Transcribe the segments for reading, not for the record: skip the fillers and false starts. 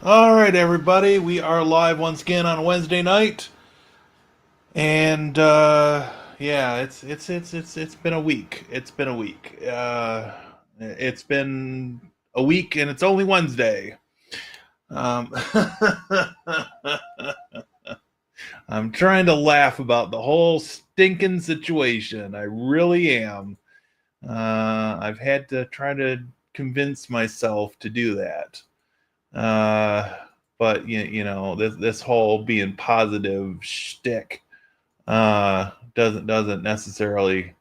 All right, everybody, we are live once again on Wednesday night, and yeah, it's been a week. It's been a week. It's been a week, and it's only Wednesday. Um, I'm trying to laugh about the whole stinking situation. I really am. I've had to try to convince myself to do that. Uh, but this whole being positive shtick doesn't necessarily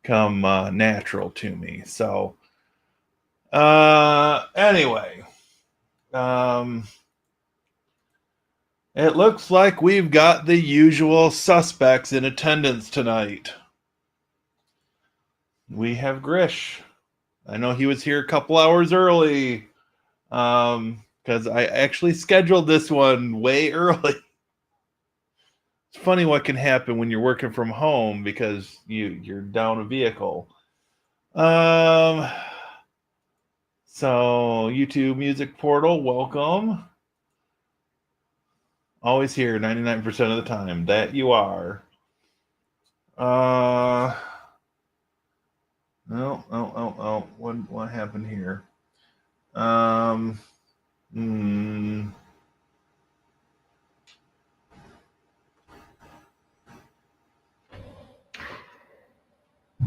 come natural to me. So anyway, um, it looks like we've got the usual suspects in attendance tonight. We have Grish. I know he was here a couple hours early. Because I actually scheduled this one way early. It's funny what can happen when you're working from home because you're down a vehicle. So YouTube Music Portal, welcome. Always here 99% of the time. That you are. No. What happened here?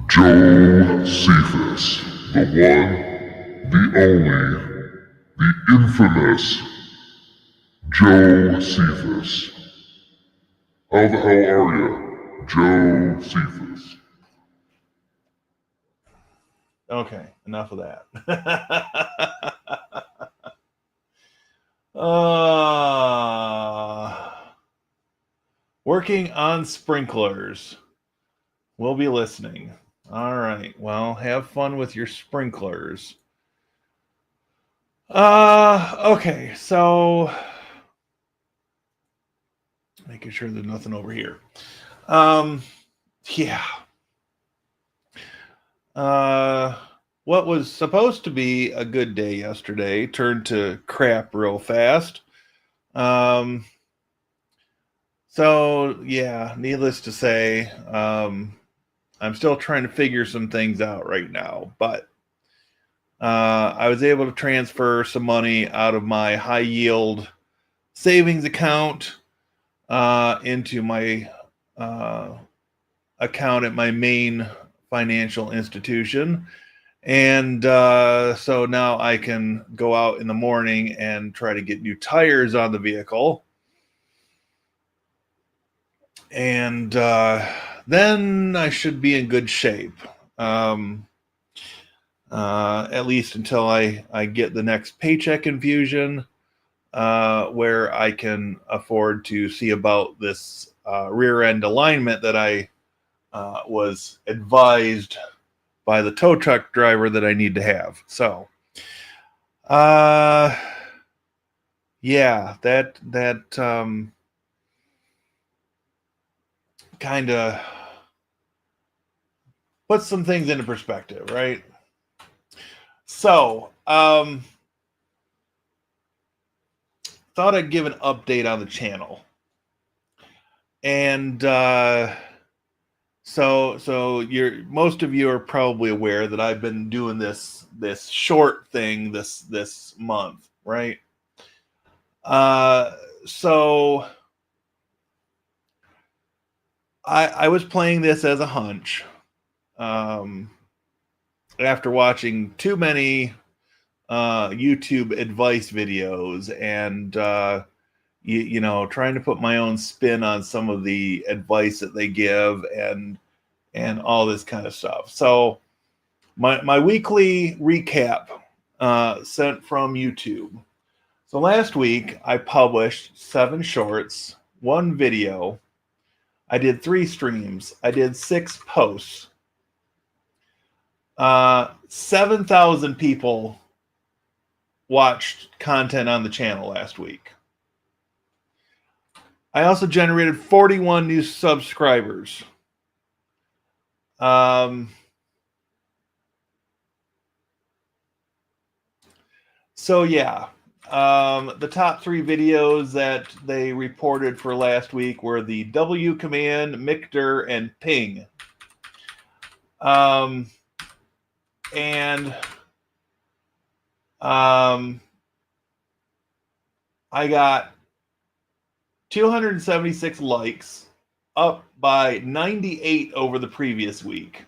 Joe Cephas, the one, the only, the infamous Joe Cephas. How the hell are you, Joe Cephas? Okay, enough of that. Working on sprinklers. We'll be listening. All right. Well, have fun with your sprinklers. Okay. So making sure there's nothing over here. Yeah. What was supposed to be a good day yesterday turned to crap real fast. So yeah, needless to say, I'm still trying to figure some things out right now, but I was able to transfer some money out of my high yield savings account into my account at my main financial institution. And so now I can go out in the morning and try to get new tires on the vehicle. And then I should be in good shape. At least until I get the next paycheck infusion, where I can afford to see about this rear end alignment that I was advised by the tow truck driver that I need to have. So, yeah, that kind of puts some things into perspective, right? So, thought I'd give an update on the channel. And so you're most of you are probably aware that I've been doing this short thing this month, right? So I was playing this as a hunch. Um, after watching too many YouTube advice videos and you know, trying to put my own spin on some of the advice that they give and all this kind of stuff. So my weekly recap sent from YouTube. So last week I published 7 shorts, 1 video. I did 3 streams. I did 6 posts. 7,000 people watched content on the channel last week. I also generated 41 new subscribers. So yeah, the top 3 videos that they reported for last week were the W command, Mictor, and ping. And I got 276 likes, up by 98 over the previous week.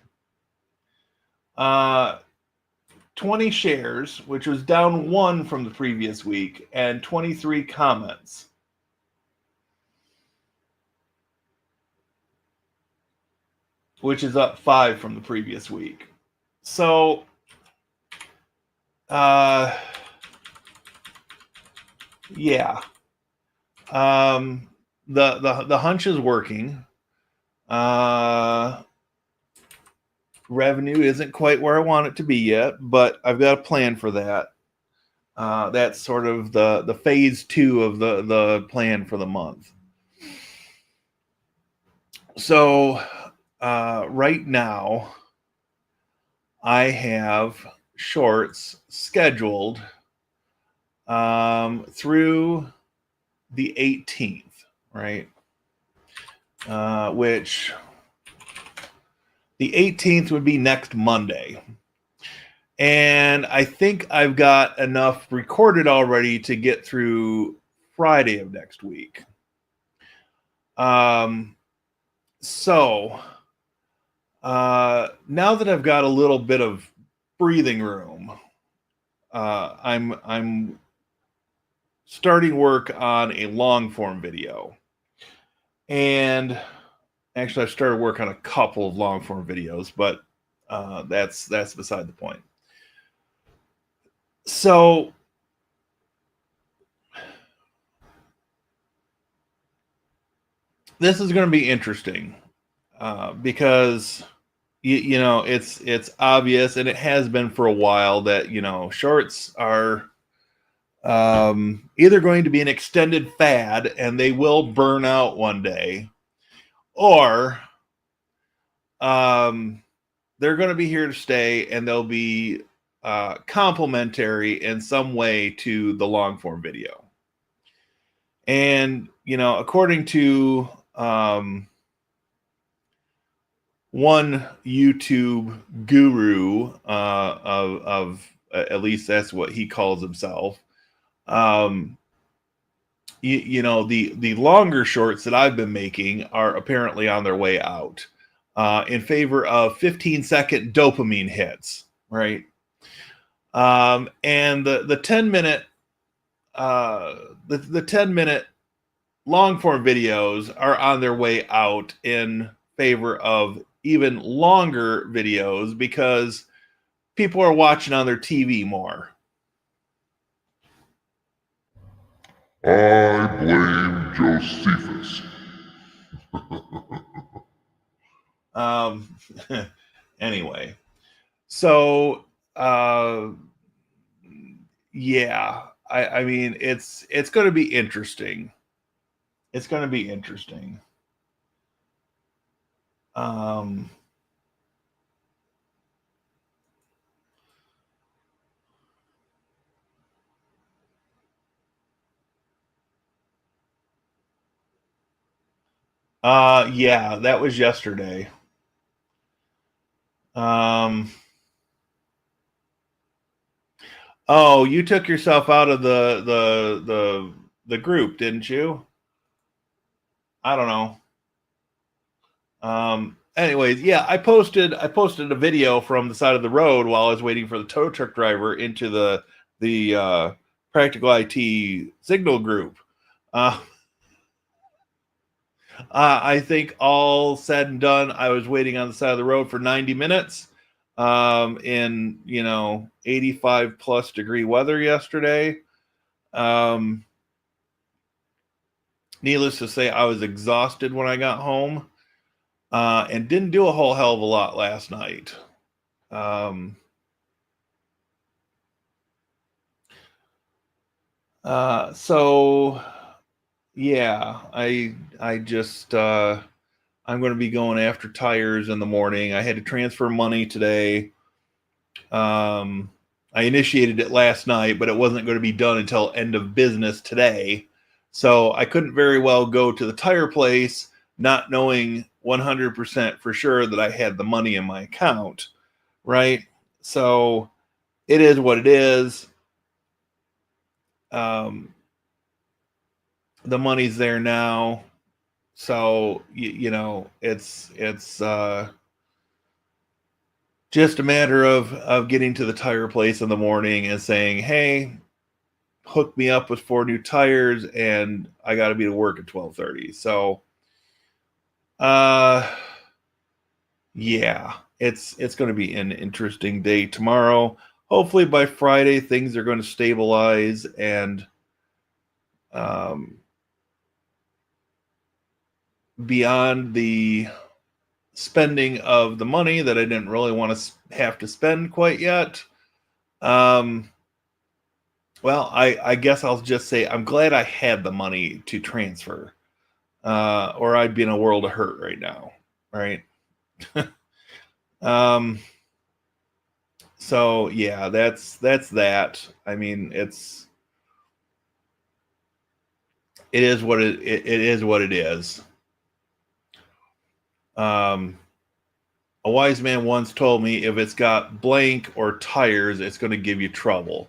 20 shares, which was down 1 from the previous week, and 23 comments. Which is up 5 from the previous week. So, yeah. The hunch is working. Revenue isn't quite where I want it to be yet, but I've got a plan for that. That's sort of the phase 2 of the plan for the month. So right now I have shorts scheduled through the 18th, right? Which the 18th would be next Monday. And I think I've got enough recorded already to get through Friday of next week. So now that I've got a little bit of breathing room, I'm starting work on a long form video. And actually, I've started work on a couple of long form videos, but that's beside the point. So this is going to be interesting because you know it's obvious, and it has been for a while, that you know shorts are either going to be an extended fad and they will burn out one day, or they're going to be here to stay and they'll be complementary in some way to the long form video. And you know, according to one YouTube guru of at least that's what he calls himself, you know, the longer shorts that I've been making are apparently on their way out in favor of 15-second dopamine hits, right? And the 10-minute the 10-minute long form videos are on their way out in favor of even longer videos because people are watching on their TV more. I blame Josephus. Anyway, so yeah, I mean, it's going to be interesting. It's going to be interesting. Um, yeah, that was yesterday. Um, oh, you took yourself out of the group, didn't you? I don't know. Anyways, yeah, I posted a video from the side of the road while I was waiting for the tow truck driver into the practical IT signal group. Uh, I think all said and done, I was waiting on the side of the road for 90 minutes in 85 plus degree weather yesterday. Um, Needless to say, I was exhausted when I got home and didn't do a whole hell of a lot last night. Um, so yeah, I just I'm going to be going after tires in the morning. I had to transfer money today. Um, I initiated it last night, but it wasn't going to be done until end of business today. So I couldn't very well go to the tire place not knowing 100% for sure that I had the money in my account, right? So it is what it is. Um, the money's there now. So it's just a matter of getting to the tire place in the morning and saying, "Hey, hook me up with 4 new tires," and I got to be to work at 12:30. So, uh, yeah, it's going to be an interesting day tomorrow. Hopefully by Friday things are going to stabilize and um, beyond the spending of the money that I didn't really want to have to spend quite yet. Um, well, I guess I'll just say I'm glad I had the money to transfer, or I'd be in a world of hurt right now, right? um, so yeah, that's that. I mean, it is what it is what it is. Um, a wise man once told me if it's got blank or tires, it's going to give you trouble.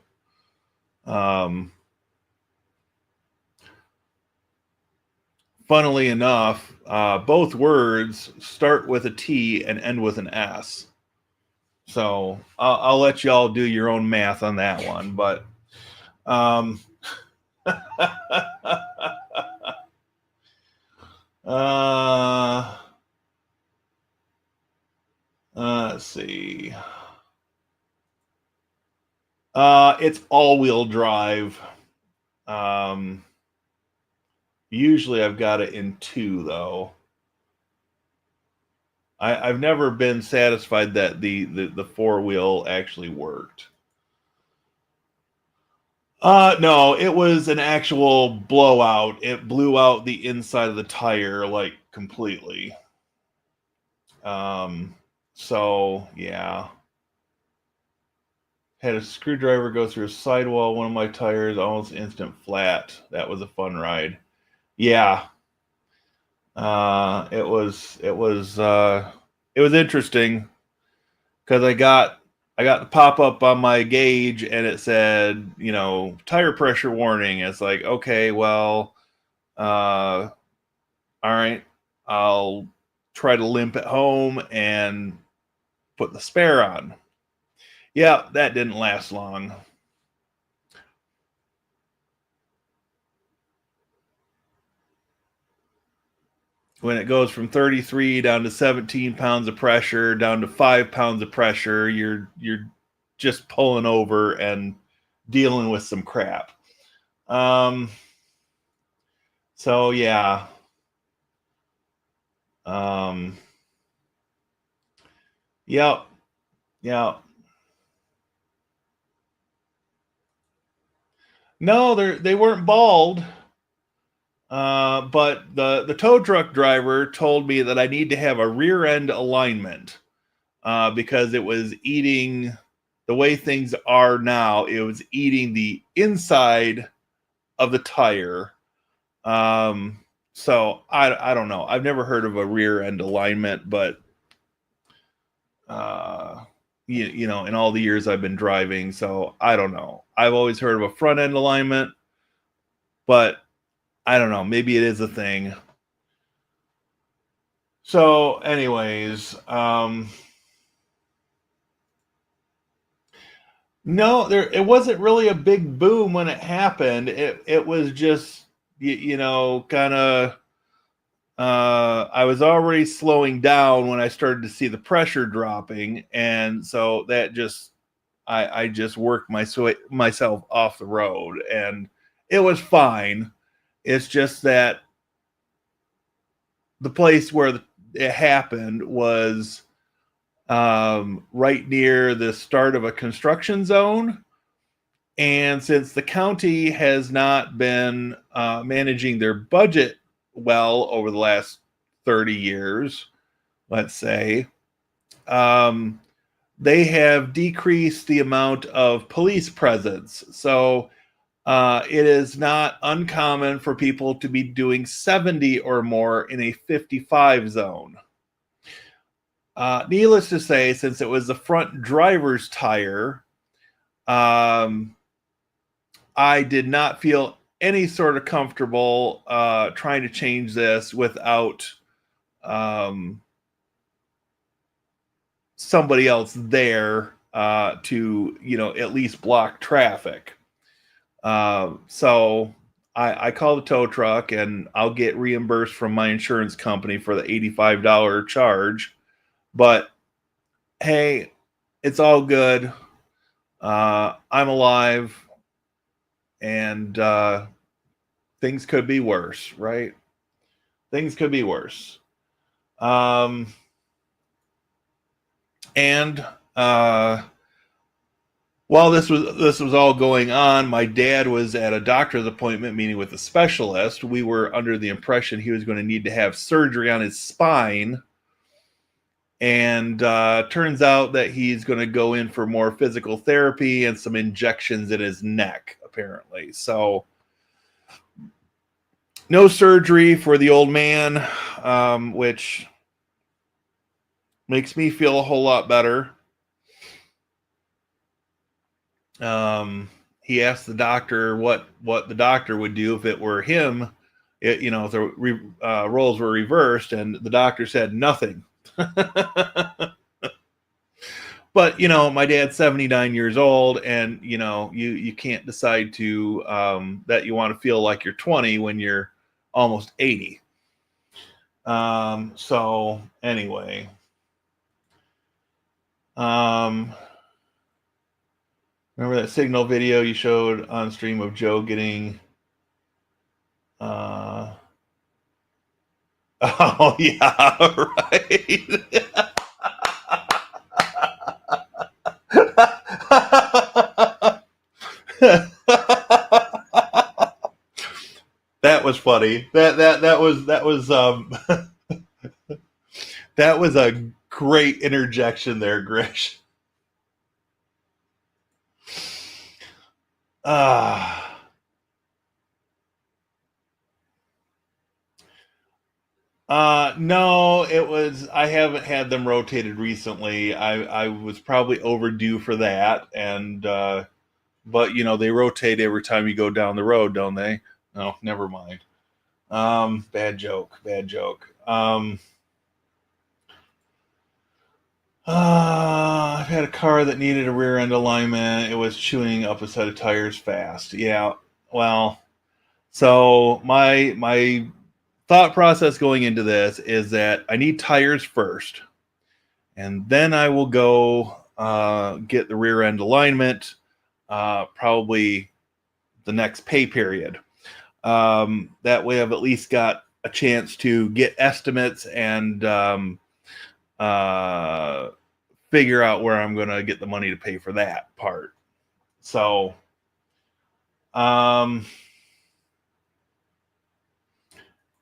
Um, Funnily enough, both words start with a T and end with an S. So I'll let y'all do your own math on that one. But um, uh, let's see. It's all-wheel drive. Um, Usually I've got it in two, though. I've never been satisfied that the four-wheel actually worked. No, it was an actual blowout. It blew out the inside of the tire like completely. Um, so yeah, had a screwdriver go through a sidewall. One of my tires almost instant flat. That was a fun ride. Yeah, it was interesting because I got the pop up on my gauge and it said tire pressure warning. It's like, okay, well, all right, I'll try to limp it home and put the spare on. Yeah, that didn't last long. When it goes from 33 down to 17 pounds of pressure, down to 5 pounds of pressure, you're just pulling over and dealing with some crap. Um, so yeah. Um, yep, yep. No, they weren't bald. But the tow truck driver told me that I need to have a rear end alignment because it was eating the way things are now. It was eating the inside of the tire. So I don't know. I've never heard of a rear end alignment, but you know, in all the years I've been driving, so I don't know. I've always heard of a front end alignment, but I don't know. Maybe it is a thing. So, anyways, no, there it wasn't really a big boom when it happened. It was just you know, kind of I was already slowing down when I started to see the pressure dropping, and so that just I just worked myself off the road, and it was fine. It's just that the place where it happened was right near the start of a construction zone. And since the county has not been managing their budget well over the last 30 years, let's say, um, they have decreased the amount of police presence. So it is not uncommon for people to be doing 70 or more in a 55 zone. Needless to say, since it was the front driver's tire, um, I did not feel any sort of comfortable trying to change this without um, somebody else there to, you know, at least block traffic. So I call the tow truck and I'll get reimbursed from my insurance company for the $85 charge. But hey, it's all good. I'm alive, and things could be worse, right? Things could be worse. Um, and while this was all going on, my dad was at a doctor's appointment meeting with a specialist. We were under the impression he was going to need to have surgery on his spine, and turns out that he's going to go in for more physical therapy and some injections in his neck, apparently. So no surgery for the old man, which makes me feel a whole lot better. He asked the doctor what the doctor would do if it were him, you know, if the roles were reversed, and the doctor said nothing. But you know, my dad's 79 years old, and you know, you can't decide to that you want to feel like you're 20 when you're almost 80. So anyway, remember that signal video you showed on stream of Joe getting oh yeah, right. That was funny. That was that was a great interjection there, Grish. No, it was. I haven't had them rotated recently. I was probably overdue for that, and but you know they rotate every time you go down the road, don't they? No, never mind. Bad joke. Bad joke. I've had a car that needed a rear end alignment. It was chewing up a set of tires fast. Yeah. Well, so my thought process going into this is that I need tires first, and then I will go get the rear end alignment, probably the next pay period. That way, I've at least got a chance to get estimates and figure out where I'm going to get the money to pay for that part. So,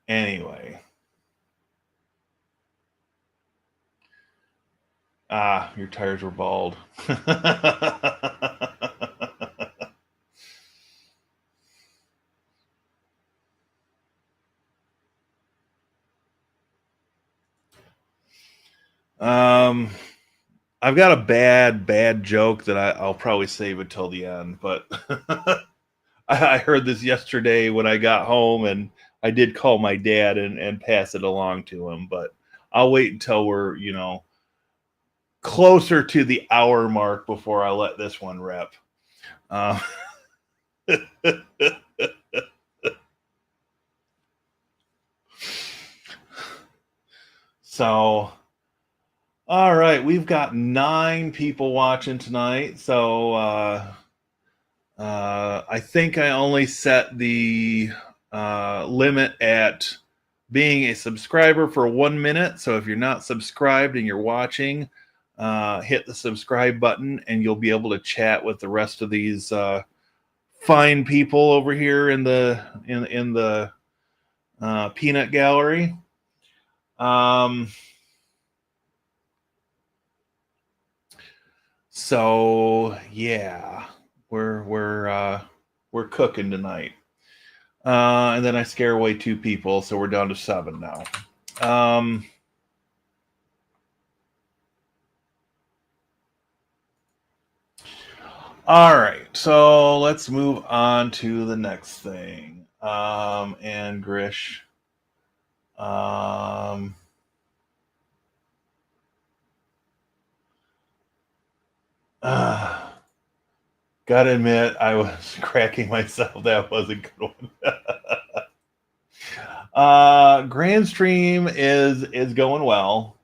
Anyway. Your tires were bald. I've got a bad joke that I'll probably save until the end, but I heard this yesterday when I got home, and I did call my dad and pass it along to him, but I'll wait until we're, closer to the hour mark before I let this one rip. Uh, so, all right, we've got 9 people watching tonight. So, I think I only set the limit at being a subscriber for 1 minute. So if you're not subscribed and you're watching, hit the subscribe button and you'll be able to chat with the rest of these fine people over here in the peanut gallery. So yeah, we're cooking tonight. And then I scare away 2 people, so we're down to 7 now. All right, so let's move on to the next thing. And Grish. Gotta admit, I was cracking myself. That was a good one. Grand Stream is going well.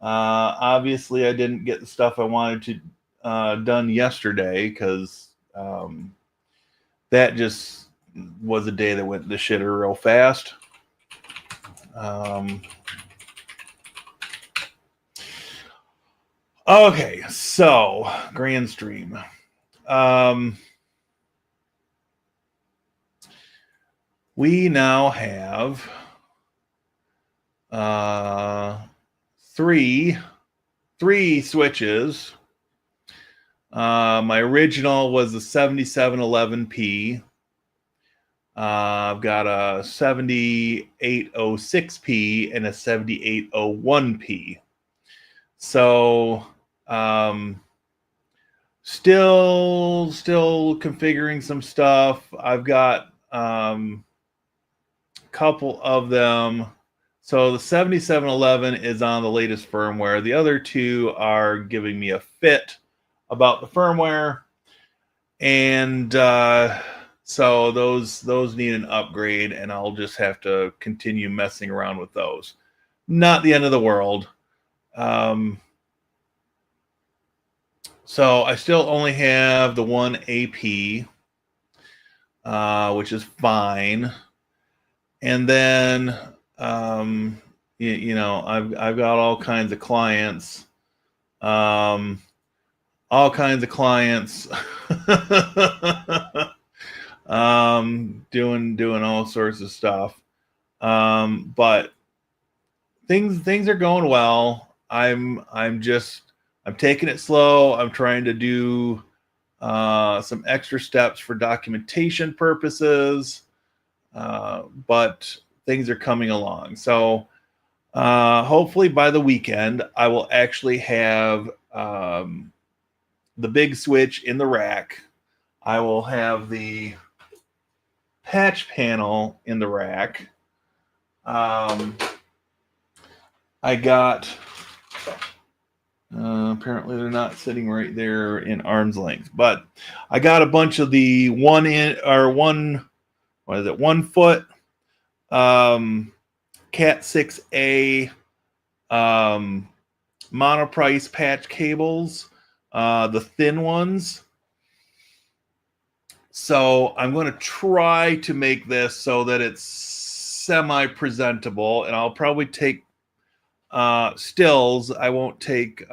Obviously, I didn't get the stuff I wanted to done yesterday because that just was a day that went the shitter real fast. Okay, so Grand Stream. We now have three switches. My original was the 7711P. I've got a 7806P and a 7801P. So still configuring some stuff. I've got a couple of them. So the 7711 is on the latest firmware. The other 2 are giving me a fit about the firmware, and so those need an upgrade, and I'll just have to continue messing around with those. Not the end of the world. So I still only have the one AP, which is fine. And then I've got all kinds of clients. Doing all sorts of stuff. But things are going well. I'm taking it slow. I'm trying to do some extra steps for documentation purposes, but things are coming along. So hopefully by the weekend, I will actually have the big switch in the rack. I will have the patch panel in the rack. I got... apparently they're not sitting right there in arm's length, but I got a bunch of the 1 foot Cat 6A monoprice patch cables, the thin ones. So I'm going to try to make this so that it's semi-presentable, and I'll probably take stills. I won't take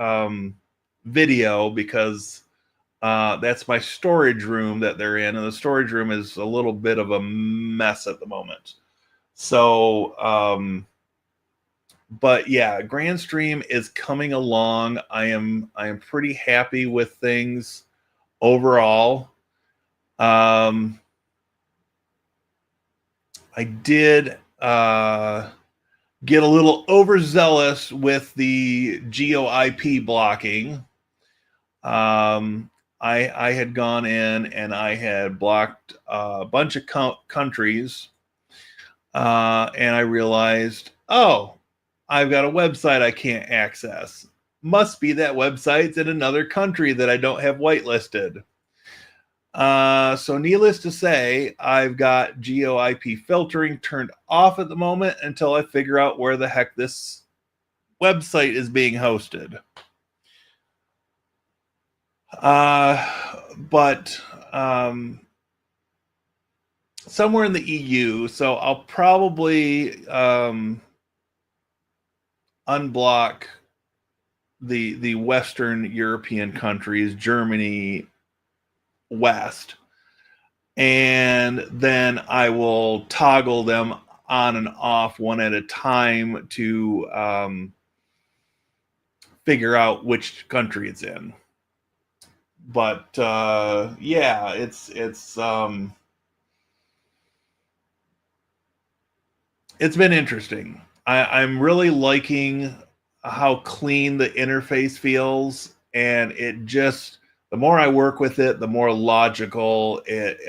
video because That's my storage room that they're in, and the storage room is a little bit of a mess at the moment. So, but yeah, Grandstream is coming along. I am pretty happy with things overall. I did get a little overzealous with the geo IP blocking. I had gone in and I had blocked a bunch of countries, and I realized, oh, I've got a website I can't access. Must be that website's in another country that I don't have whitelisted. So needless to say, I've got geo IP filtering turned off at the moment until I figure out where the heck this website is being hosted. But somewhere in the EU, so I'll probably unblock the Western European countries, Germany, West, and then I will toggle them on and off one at a time to figure out which country it's in. But yeah, it's been interesting. I'm really liking how clean the interface feels, and it just, the more I work with it, the more logical it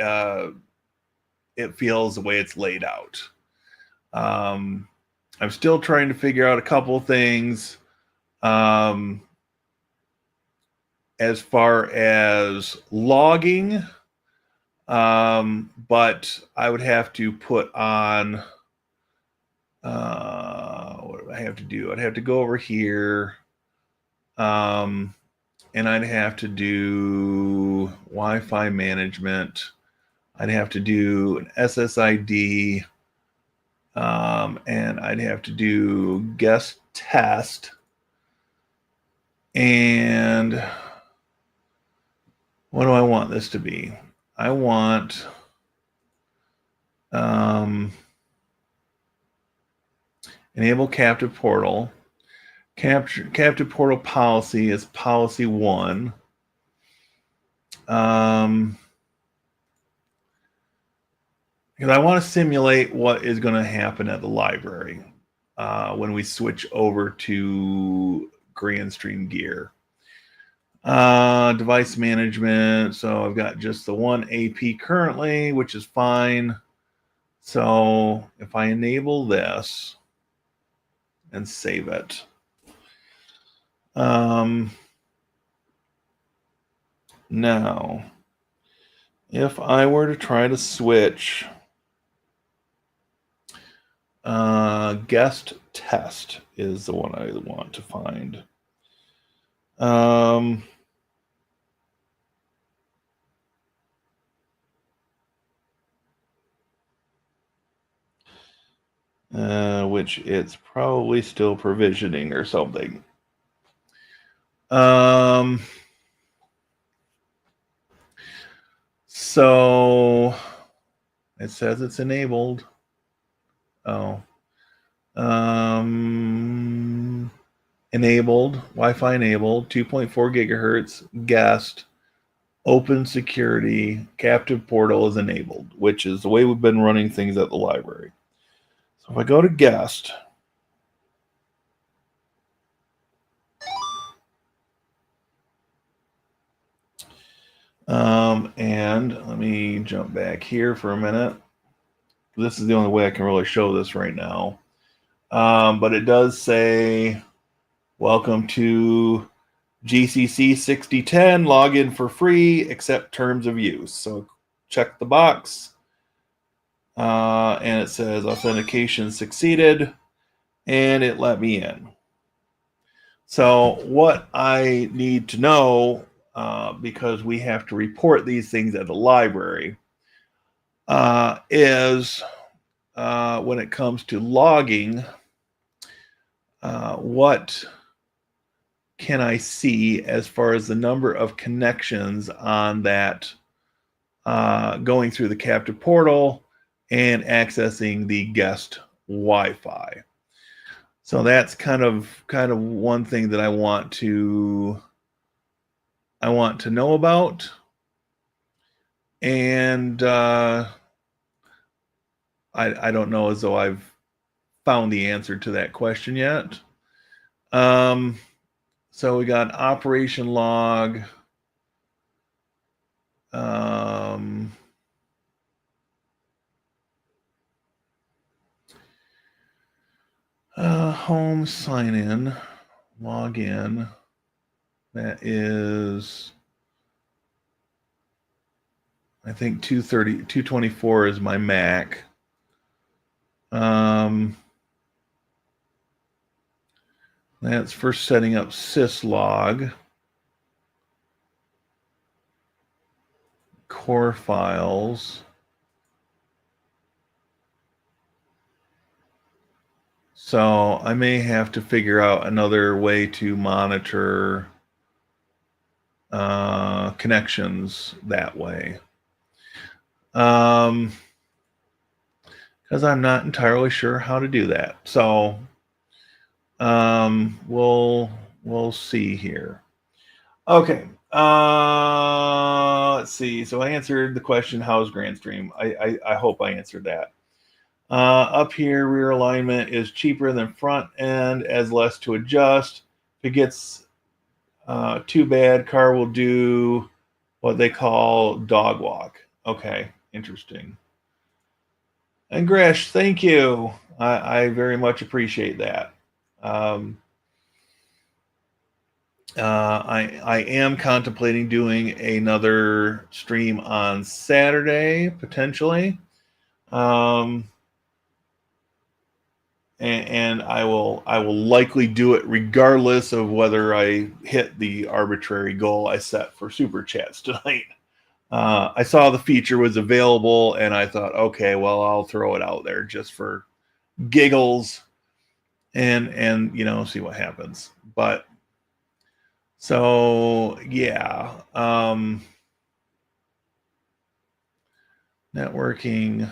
feels the way it's laid out. I'm still trying to figure out a couple things as far as logging, but I would have to put on what do I have to do? I'd have to go over here, and I'd have to do Wi-Fi management. I'd have to do an SSID, and I'd have to do guest test. And what do I want this to be? I want enable captive portal. Captive portal policy is policy 1. Because I want to simulate what is going to happen at the library when we switch over to Grandstream gear. Device management. So I've got just the one AP currently, which is fine. So if I enable this and save it, now if I were to try to switch guest test is the one I want to find. Which it's probably still provisioning or something. So it says it's enabled. Oh. Enabled, Wi-Fi enabled, 2.4 gigahertz, guest, open security, captive portal is enabled, which is the way we've been running things at the library. So if I go to guest, and let me jump back here for a minute. This is the only way I can really show this right now. But it does say, welcome to GCC 6010, log in for free, accept terms of use. So check the box. And it says authentication succeeded, and it let me in. So what I need to know, because we have to report these things at the library, is when it comes to logging, what can I see as far as the number of connections on that going through the captive portal and accessing the guest Wi-Fi. So that's kind of one thing that I want to know about. And I don't know as though I've found the answer to that question yet. So we got operation log. Home sign in, log in. That is, I think 224 is my Mac. That's for setting up syslog. Core files. So I may have to figure out another way to monitor connections that way. Because I'm not entirely sure how to do that. So we'll see here. Okay. Let's see. So I answered the question, how's GrandStream? I hope I answered that. Up here, rear alignment is cheaper than front end, as less to adjust. If it gets too bad, car will do what they call dog walk. Okay, interesting. And Gresh, thank you. I very much appreciate that. I am contemplating doing another stream on Saturday, potentially. And I will likely do it regardless of whether I hit the arbitrary goal I set for super chats tonight. I saw the feature was available, and I thought, okay, well, I'll throw it out there just for giggles, and see what happens. But so yeah, networking.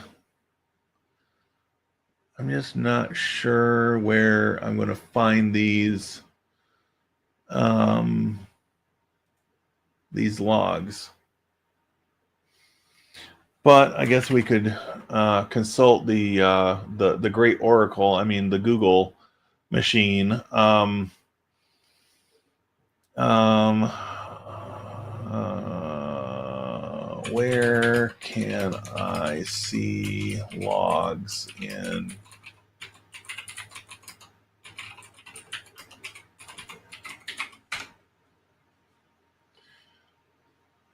I'm just not sure where I'm going to find these logs. But I guess we could consult the great Oracle. I mean, the Google machine. Where can I see logs in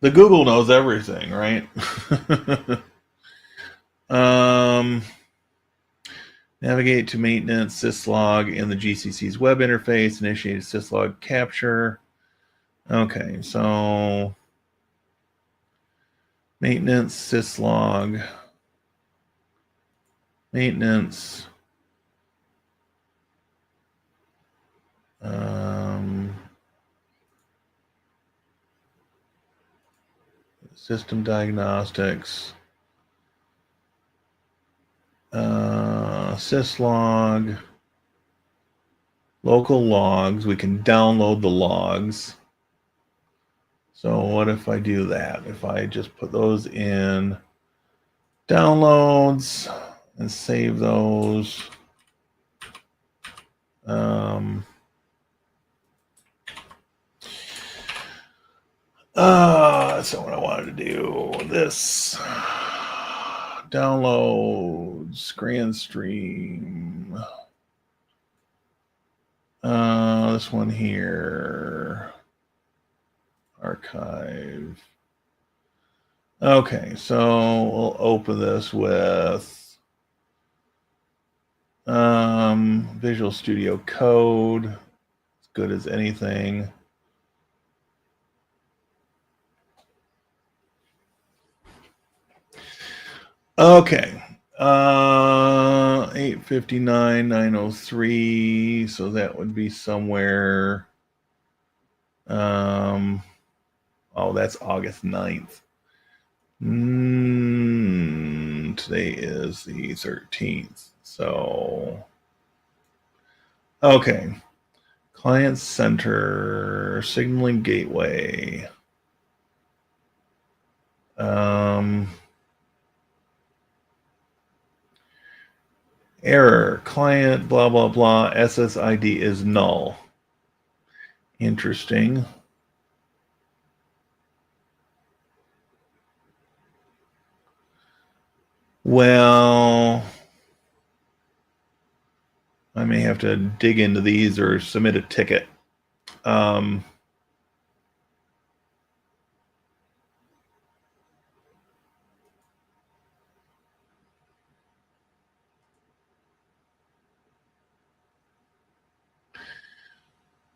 the Google knows everything, right? Navigate to maintenance syslog in the GCC's web interface. Initiate syslog capture. Okay, so maintenance syslog. Maintenance. System diagnostics. Syslog. Local logs. We can download the logs. So what if I do that? If I just put those in downloads and save those. So what I wanted to do, this downloads, GrandStream. This one here, archive. Okay, so we'll open this with Visual Studio Code, as good as anything. Okay, 859, 903. So that would be somewhere Oh, that's August 9th. Today is the 13th. So, okay. Client center, signaling gateway. Error, client, blah, blah, blah, SSID is null. Interesting. Well, I may have to dig into these or submit a ticket.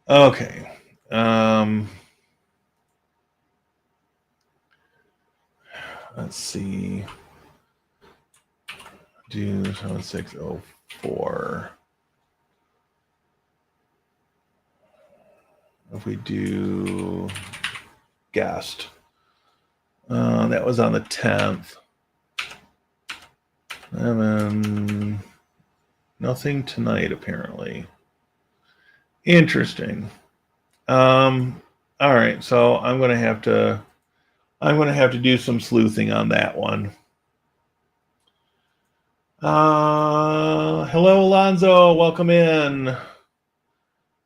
Okay. Let's see. Do 7604. If we do guest, that was on the 10th. And then nothing tonight, apparently. Interesting. All right, so I'm gonna have to do some sleuthing on that one. Hello, Alonzo. Welcome in.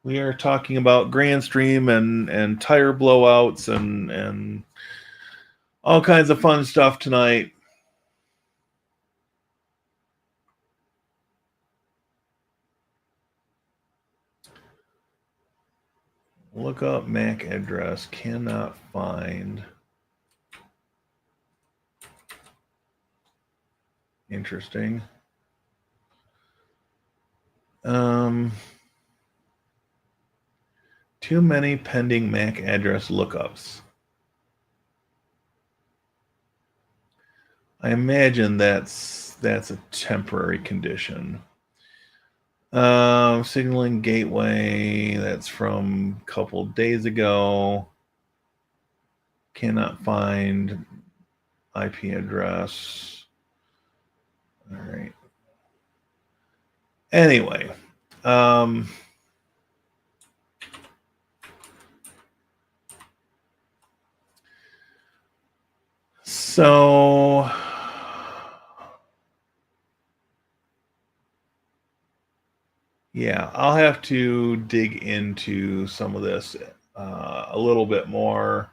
We are talking about Grandstream and tire blowouts and all kinds of fun stuff tonight. Look up MAC address. Cannot find. Interesting. Too many pending MAC address lookups. I imagine that's a temporary condition. Signaling gateway, that's from a couple days ago. Cannot find IP address. All right. Anyway, so yeah, I'll have to dig into some of this a little bit more.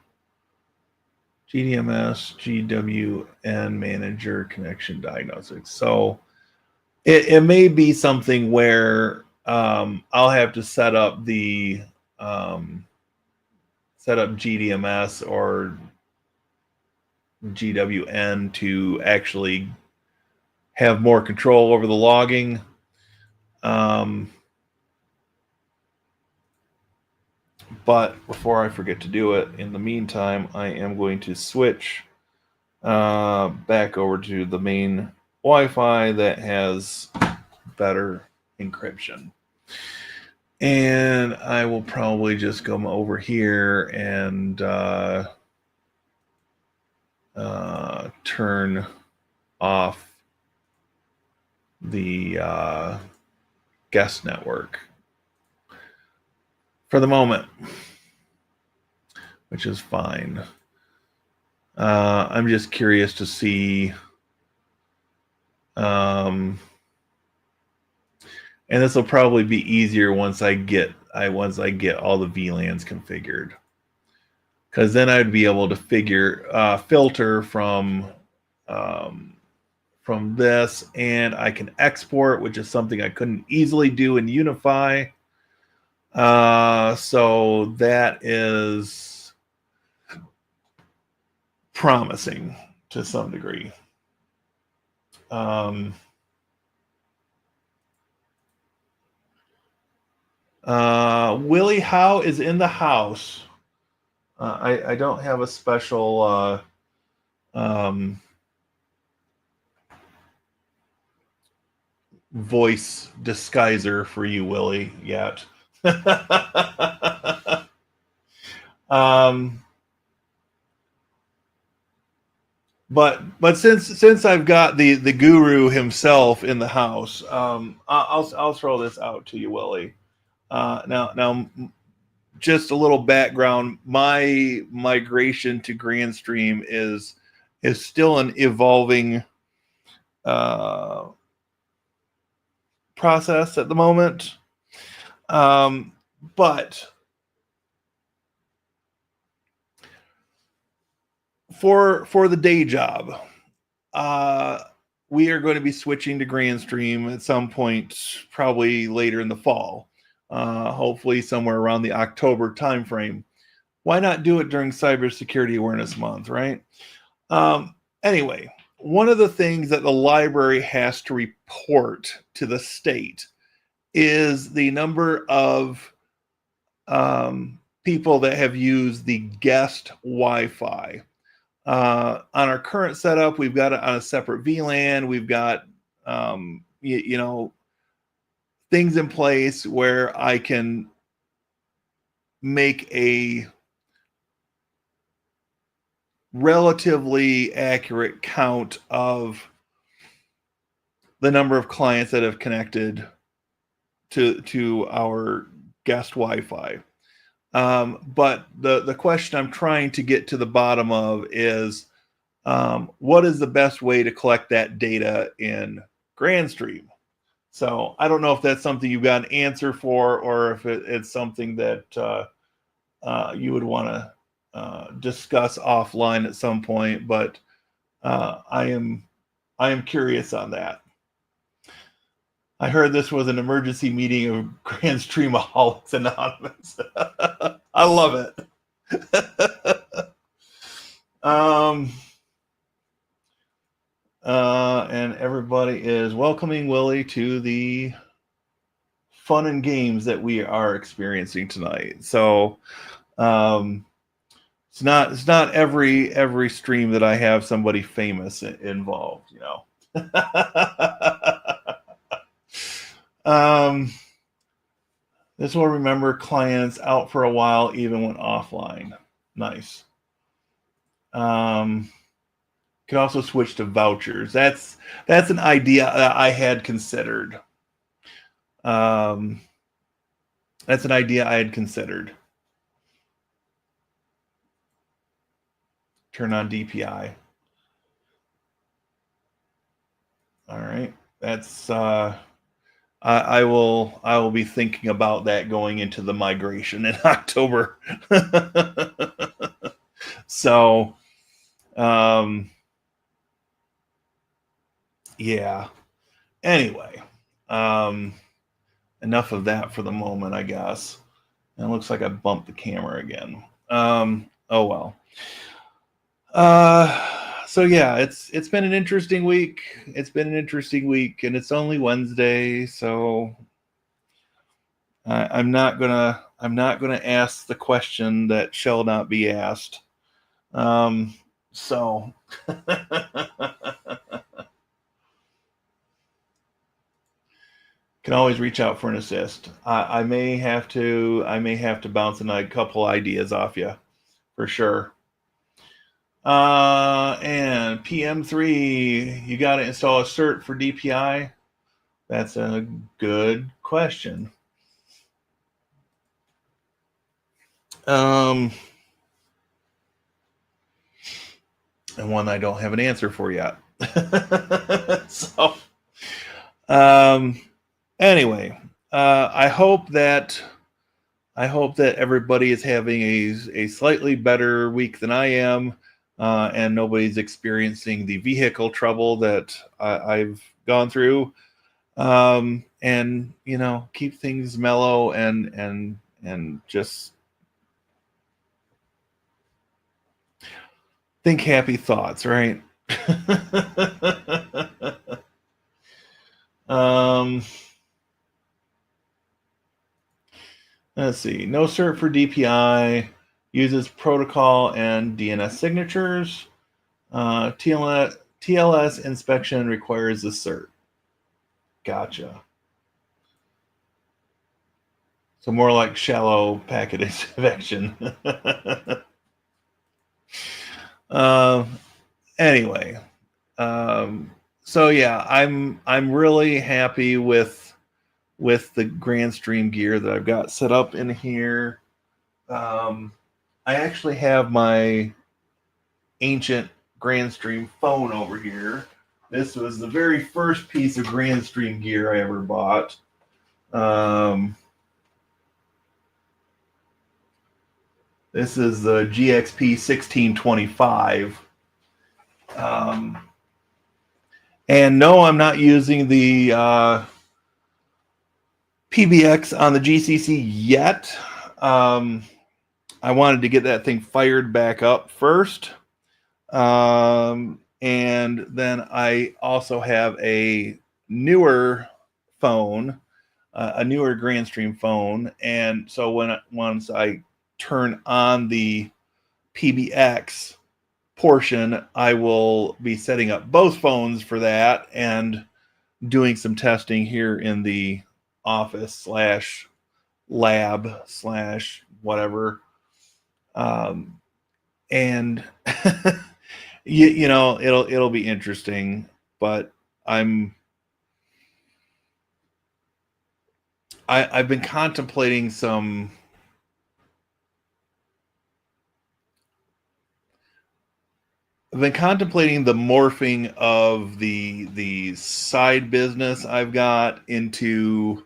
GDMS, GWN manager connection diagnostics. So it may be something where I'll have to set up the set up GDMS or GWN to actually have more control over the logging. But before I forget to do it, in the meantime, I am going to switch back over to the main Wi-Fi that has better encryption. And I will probably just come over here and turn off the guest network for the moment, which is fine. I'm just curious to see, and this will probably be easier once I get all the VLANs configured, because then I'd be able to filter from this, and I can export, which is something I couldn't easily do in Unify. So that is promising to some degree. Willie Howe is in the house. I don't have a special voice disguiser for you, Willie, yet. But since I've got the guru himself in the house, I'll throw this out to you, Willie. Now, just a little background. My migration to GrandStream is still an evolving process at the moment. But for the day job, we are going to be switching to GrandStream at some point, probably later in the fall. Hopefully somewhere around the October timeframe. Why not do it during Cybersecurity Awareness Month, right? Anyway, one of the things that the library has to report to the state is the number of people that have used the guest Wi-Fi. On our current setup, we've got it on a separate VLAN. We've got, things in place where I can make a relatively accurate count of the number of clients that have connected to our guest Wi-Fi. But the question I'm trying to get to the bottom of is, what is the best way to collect that data in GrandStream? So I don't know if that's something you've got an answer for, or if it's something that you would want to discuss offline at some point. But I am curious on that. I heard this was an emergency meeting of GrandStreamaholics Anonymous. I love it. And everybody is welcoming Willie to the fun and games that we are experiencing tonight. So it's not every stream that I have somebody famous involved, you know. This will remember clients out for a while, even when offline. Nice. Could also switch to vouchers. That's an idea that I had considered. That's an idea I had considered. Turn on DPI. All right. That's I will be thinking about that going into the migration in October. So yeah. Anyway, enough of that for the moment, I guess. And it looks like I bumped the camera again. Oh well. So yeah, it's been an interesting week. It's been an interesting week, and it's only Wednesday, so I'm not gonna ask the question that shall not be asked. So can always reach out for an assist. I may have to bounce a couple ideas off you, for sure. And PM3, you got to install a cert for DPI? That's a good question. And one I don't have an answer for yet. So, anyway, I hope that everybody is having a slightly better week than I am, and nobody's experiencing the vehicle trouble that I've gone through. And keep things mellow and just think happy thoughts, right? Let's see. No cert for DPI. Uses protocol and DNS signatures. TLS inspection requires the cert. Gotcha. So more like shallow packet inspection. Anyway, so yeah, I'm really happy with the Grandstream gear that I've got set up in here. I actually have my ancient Grandstream phone over here. This was the very first piece of Grandstream gear I ever bought. This is the GXP 1625. And no, I'm not using the PBX on the GCC yet. I wanted to get that thing fired back up first. And then I also have a newer phone, a newer Grandstream phone. And so once I turn on the PBX portion, I will be setting up both phones for that and doing some testing here in the office slash lab slash whatever. And you know, it'll be interesting, but I've been contemplating some I've been contemplating the morphing of the side business I've got into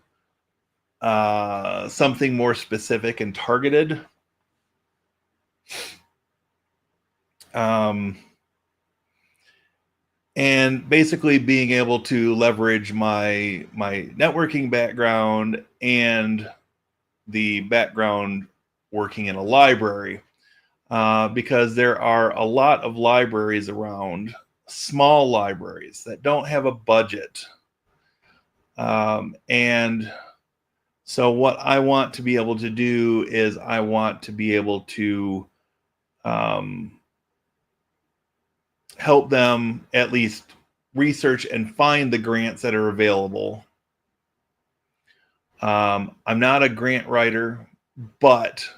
something more specific and targeted. And basically being able to leverage my networking background and the background working in a library. Because there are a lot of libraries around, small libraries that don't have a budget. And so what I want to be able to do is I want to be able to help them at least research and find the grants that are available. I'm not a grant writer, but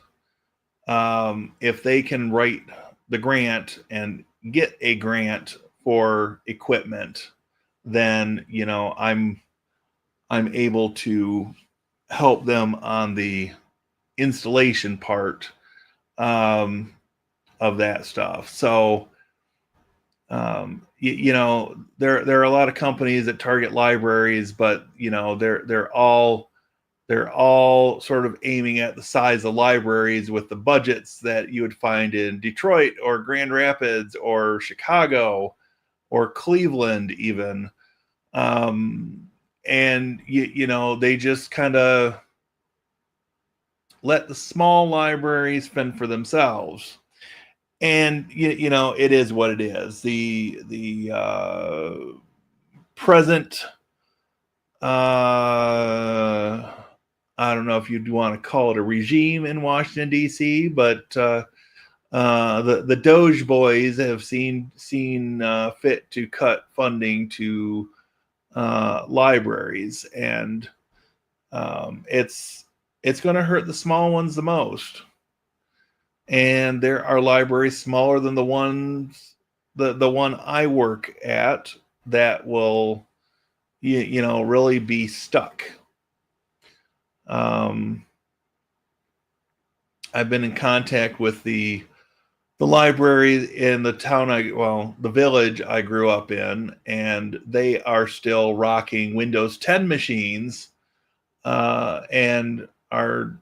if they can write the grant and get a grant for equipment, then you know I'm able to help them on the installation part of that stuff. So you know there are a lot of companies that target libraries, but you know they're all sort of aiming at the size of libraries with the budgets that you would find in Detroit or Grand Rapids or Chicago or Cleveland even. And you know, they just kind of let the small libraries fend for themselves. And you know, it is what it is. The present I don't know if you'd want to call it a regime in Washington D.C., but the Doge boys have seen fit to cut funding to libraries, and it's going to hurt the small ones the most. And there are libraries smaller than the one I work at that will you know really be stuck. I've been in contact with the library in the town the village I grew up in, and they are still rocking Windows 10 machines, and are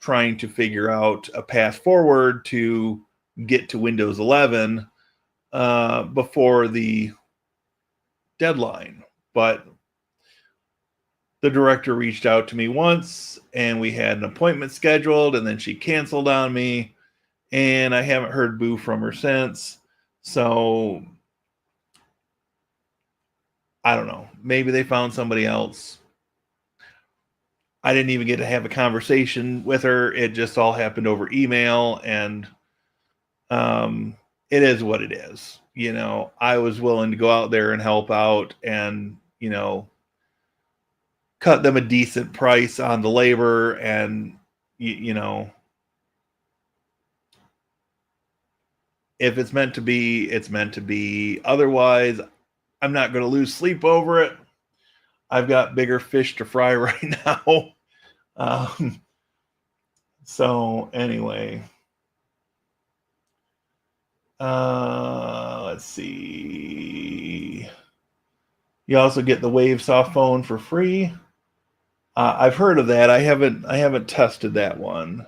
trying to figure out a path forward to get to Windows 11 before the deadline. But the director reached out to me once and we had an appointment scheduled, and then she canceled on me, and I haven't heard boo from her since. So I don't know. Maybe they found somebody else. I didn't even get to have a conversation with her. It just all happened over email, and it is what it is. You know, I was willing to go out there and help out, and you know, cut them a decent price on the labor, and you know, if it's meant to be, it's meant to be. Otherwise, I'm not going to lose sleep over it. I've got bigger fish to fry right now. So anyway, let's see. You also get the Wave soft phone for free. I've heard of that. I haven't tested that one.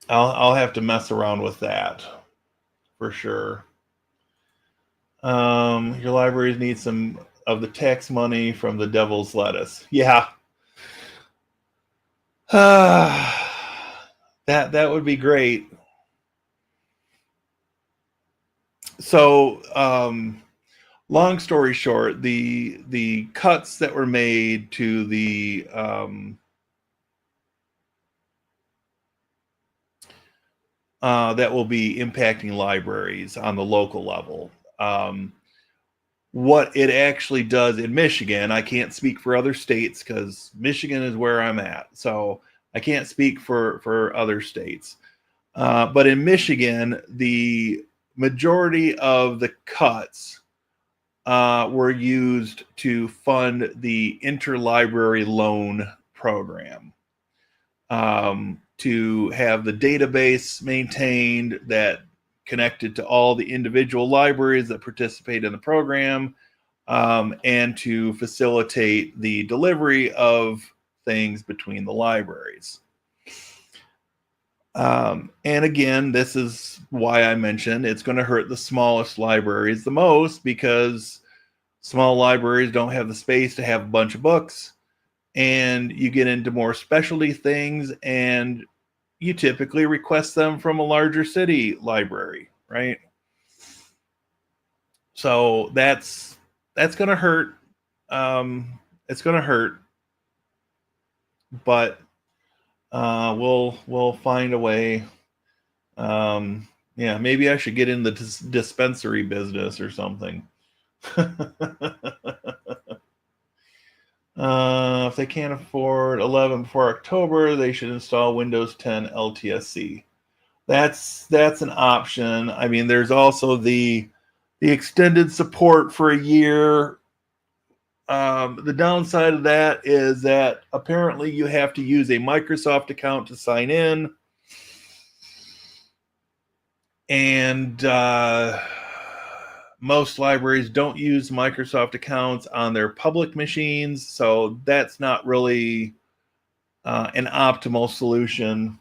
I'll have to mess around with that for sure. Your libraries need some of the tax money from the devil's lettuce. Yeah. That would be great. So, long story short, the cuts that were made to the that will be impacting libraries on the local level. What it actually does in Michigan, I can't speak for other states because Michigan is where I'm at. So I can't speak for other states. But in Michigan, the majority of the cuts were used to fund the interlibrary loan program, to have the database maintained that connected to all the individual libraries that participate in the program, and to facilitate the delivery of things between the libraries. And again, this is why I mentioned it's going to hurt the smallest libraries the most, because small libraries don't have the space to have a bunch of books, and you get into more specialty things, and you typically request them from a larger city library, right? So that's going to hurt. It's going to hurt, but we'll find a way. Yeah, maybe I should get in the dispensary business or something. If they can't afford 11 before October, they should install Windows 10 LTSC. That's an option. I mean, there's also the extended support for a year. The downside of that is that apparently you have to use a Microsoft account to sign in. And most libraries don't use Microsoft accounts on their public machines, so that's not really an optimal solution.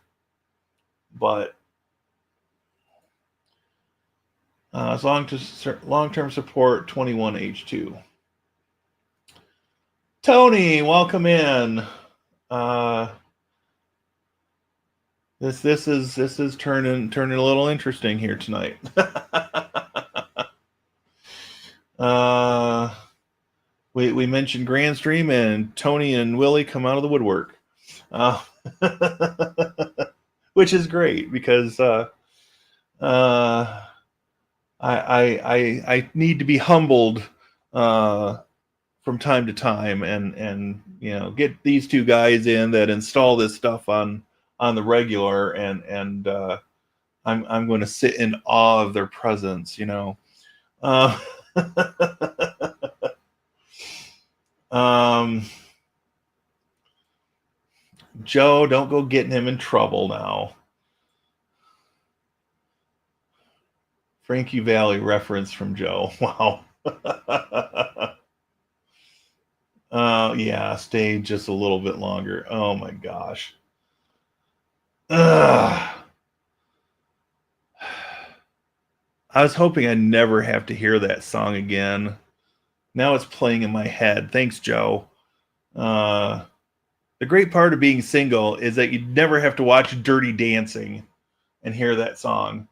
But as long-term support 21H2. Tony, welcome in. This is turning a little interesting here tonight. We mentioned Grandstream, and Tony and Willie come out of the woodwork, which is great because I need to be humbled from time to time, and get these two guys in that install this stuff on the regular, and I'm going to sit in awe of their presence, Joe, don't go getting him in trouble now. Frankie Valli reference from Joe. Wow. Yeah, stay just a little bit longer. Oh my gosh. I was hoping I'd never have to hear that song again. Now it's playing in my head. Thanks, Joe. The great part of being single is that you never have to watch Dirty Dancing and hear that song.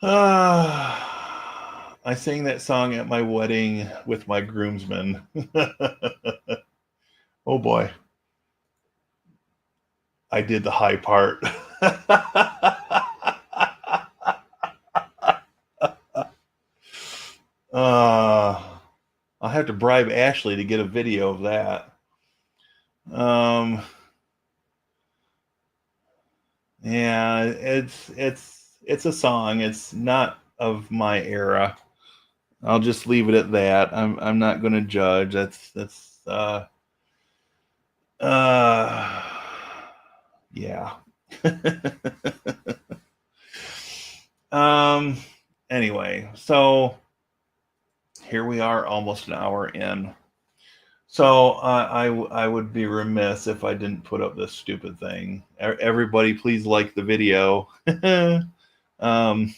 I sang that song at my wedding with my groomsmen. Oh boy. I did the high part. have to bribe Ashley to get a video of that. Yeah, it's a song. It's not of my era. I'll just leave it at that. I'm not going to judge. That's yeah. um anyway, so here we are, almost an hour in. So I would be remiss if I didn't put up this stupid thing. Everybody, please like the video. um,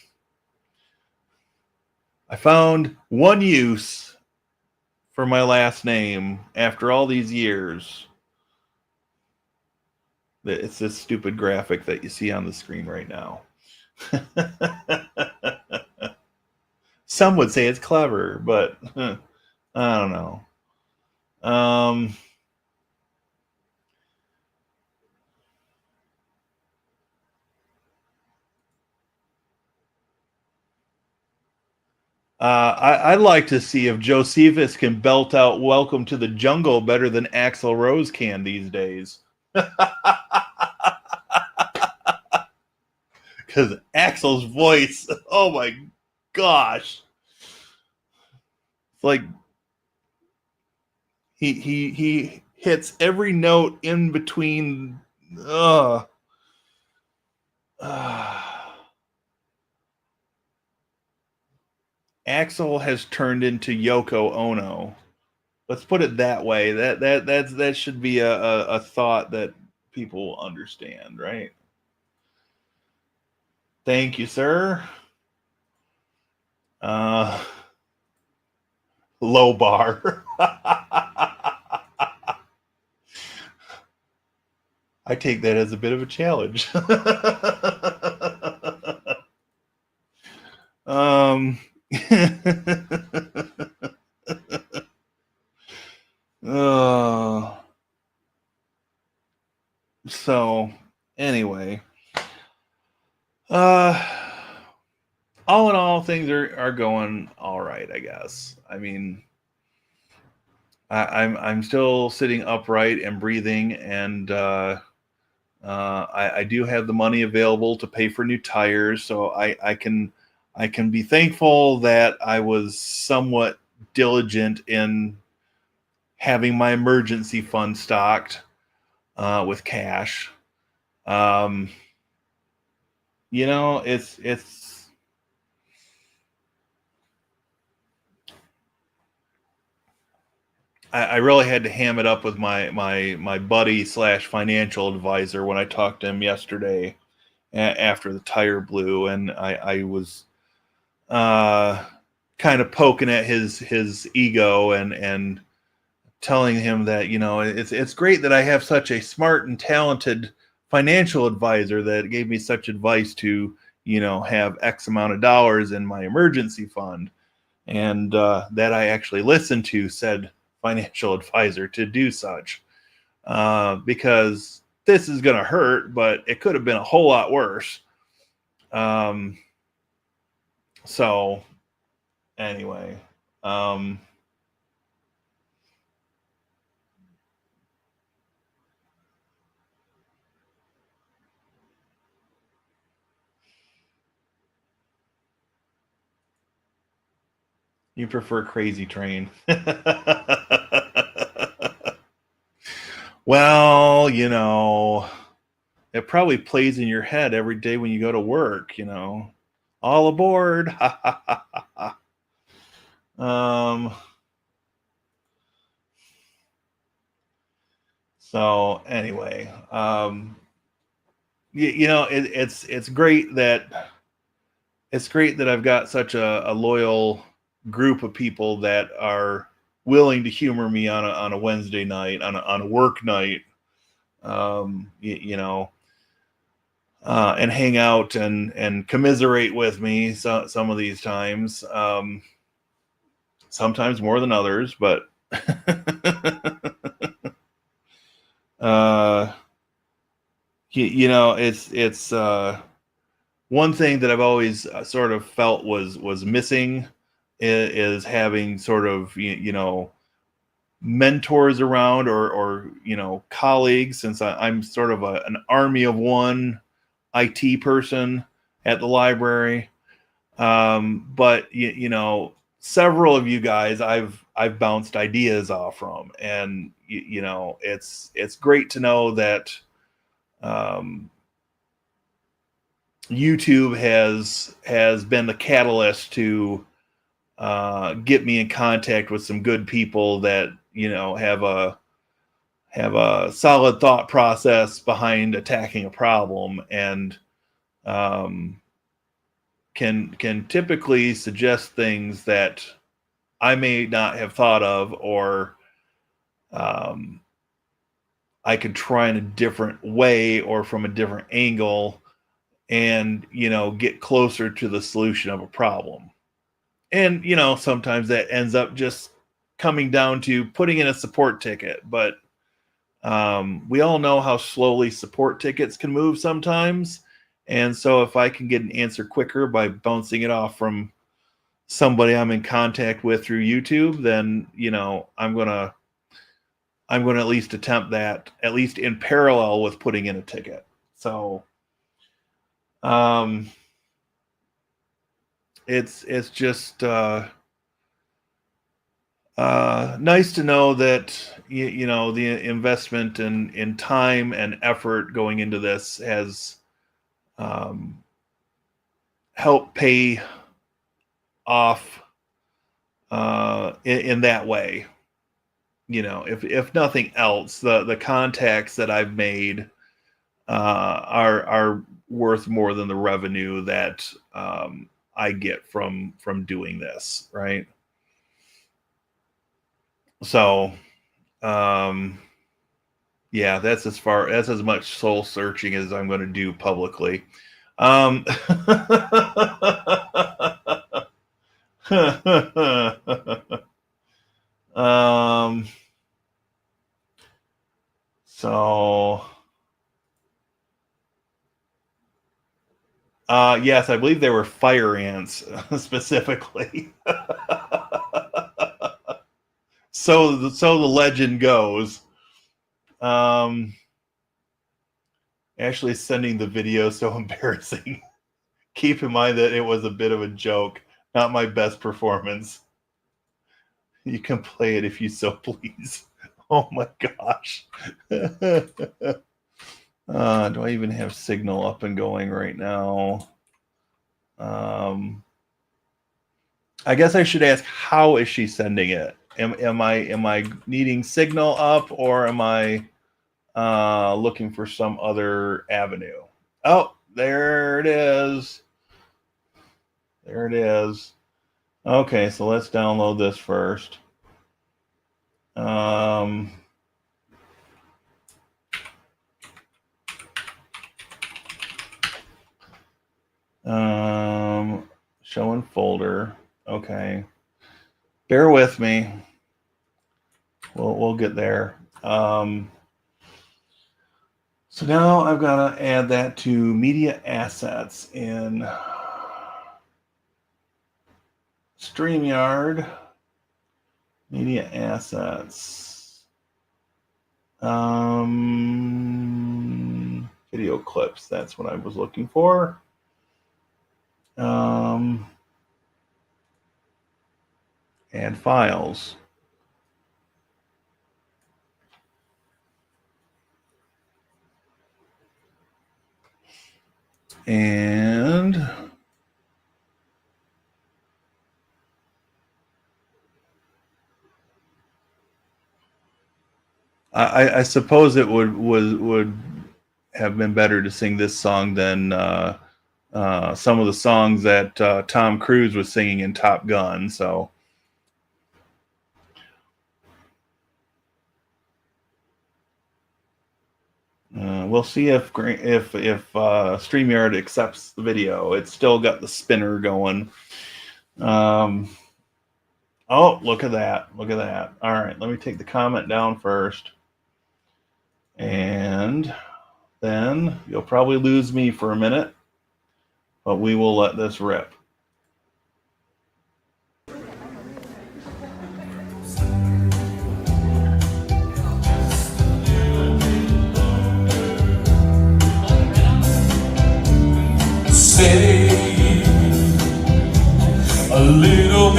I found one use for my last name after all these years. It's this stupid graphic that you see on the screen right now. Some would say it's clever, but I don't know. I'd like to see if Josephus can belt out "Welcome to the Jungle" better than Axl Rose can these days. Because Axl's voice, oh my gosh, it's like he hits every note in between. Axl has turned into Yoko Ono. Let's put it that way. That should be a thought that people understand, right? Thank you, sir. Low bar. I take that as a bit of a challenge. So anyway, all in all, things are going all right, I guess. I mean, I'm still sitting upright and breathing, and I do have the money available to pay for new tires, so I can be thankful that I was somewhat diligent in having my emergency fund stocked with cash. You know, it's I really had to ham it up with my buddy / financial advisor when I talked to him yesterday after the tire blew, and I was kind of poking at his ego and telling him that, you know, it's great that I have such a smart and talented financial advisor that gave me such advice to, you know, have X amount of dollars in my emergency fund, and that I actually listened to said financial advisor to do such, because this is going to hurt, but it could have been a whole lot worse. So anyway, you prefer Crazy Train. Well, you know, it probably plays in your head every day when you go to work, you know. All aboard. So anyway, you know, it's great that I've got such a loyal group of people that are willing to humor me on a Wednesday night, on a work night, you know, and hang out and commiserate with me some of these times, sometimes more than others, but you know, it's one thing that I've always sort of felt was missing is having sort of mentors around, or colleagues, since I'm sort of an army of one IT person at the library. But several of you guys I've bounced ideas off from, and it's great to know that YouTube has been the catalyst to get me in contact with some good people that have a solid thought process behind attacking a problem, and can typically suggest things that I may not have thought of, or I could try in a different way or from a different angle, and get closer to the solution of a problem. And sometimes that ends up just coming down to putting in a support ticket. But we all know how slowly support tickets can move sometimes. And so if I can get an answer quicker by bouncing it off from somebody I'm in contact with through YouTube, then I'm gonna at least attempt that, at least in parallel with putting in a ticket. So it's just nice to know that the investment in time and effort going into this has helped pay off in that way. If nothing else, the contacts that I've made are worth more than the revenue that I get from doing this, right? So yeah, that's as much soul searching as I'm going to do publicly. So yes, I believe they were fire ants specifically. So the legend goes. Actually, sending the video so embarrassing. Keep in mind that it was a bit of a joke, not my best performance. You can play it if you so please. Oh my gosh. Do I even have Signal up and going right now? I guess I should ask, how is she sending it? Am I needing Signal up, or am I looking for some other avenue? Oh, there it is. There it is. Okay, so let's download this first. Show in folder. Okay. Bear with me. We'll get there. So now I've got to add that to media assets in StreamYard. Media assets. Video clips. That's what I was looking for. Add files. And I suppose it would have been better to sing this song than some of the songs that Tom Cruise was singing in Top Gun. So we'll see if StreamYard accepts the video. It's still got the spinner going. Oh, look at that. Look at that. All right, let me take the comment down first. And then you'll probably lose me for a minute, but we will let this rip.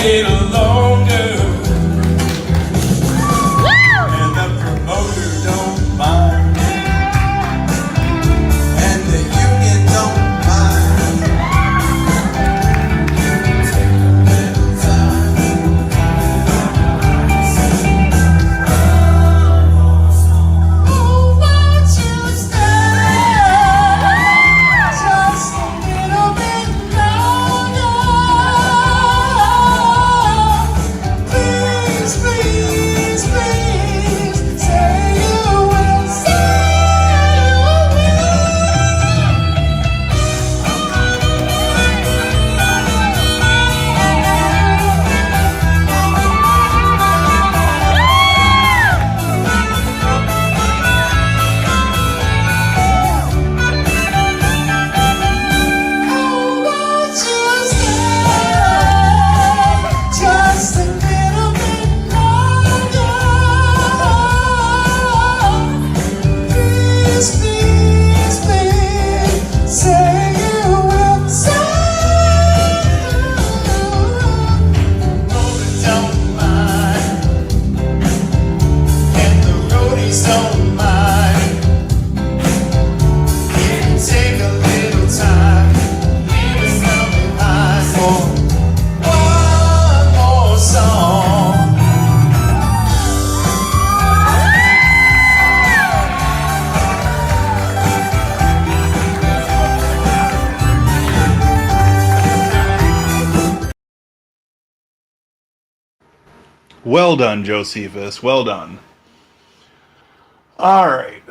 little longer. And the promoter don't mind. And the union don't mind. Take a little time. Oh, won't you stay just a little bit longer? Please, please, please, say you will, say you Oh, won't you stay just a little bit longer? Please, please, please, say you will, say you don't mind, and the roadies don't mind. You can take a little time, leave us now behind for one more song. Well done, Josephus. Well done. All right.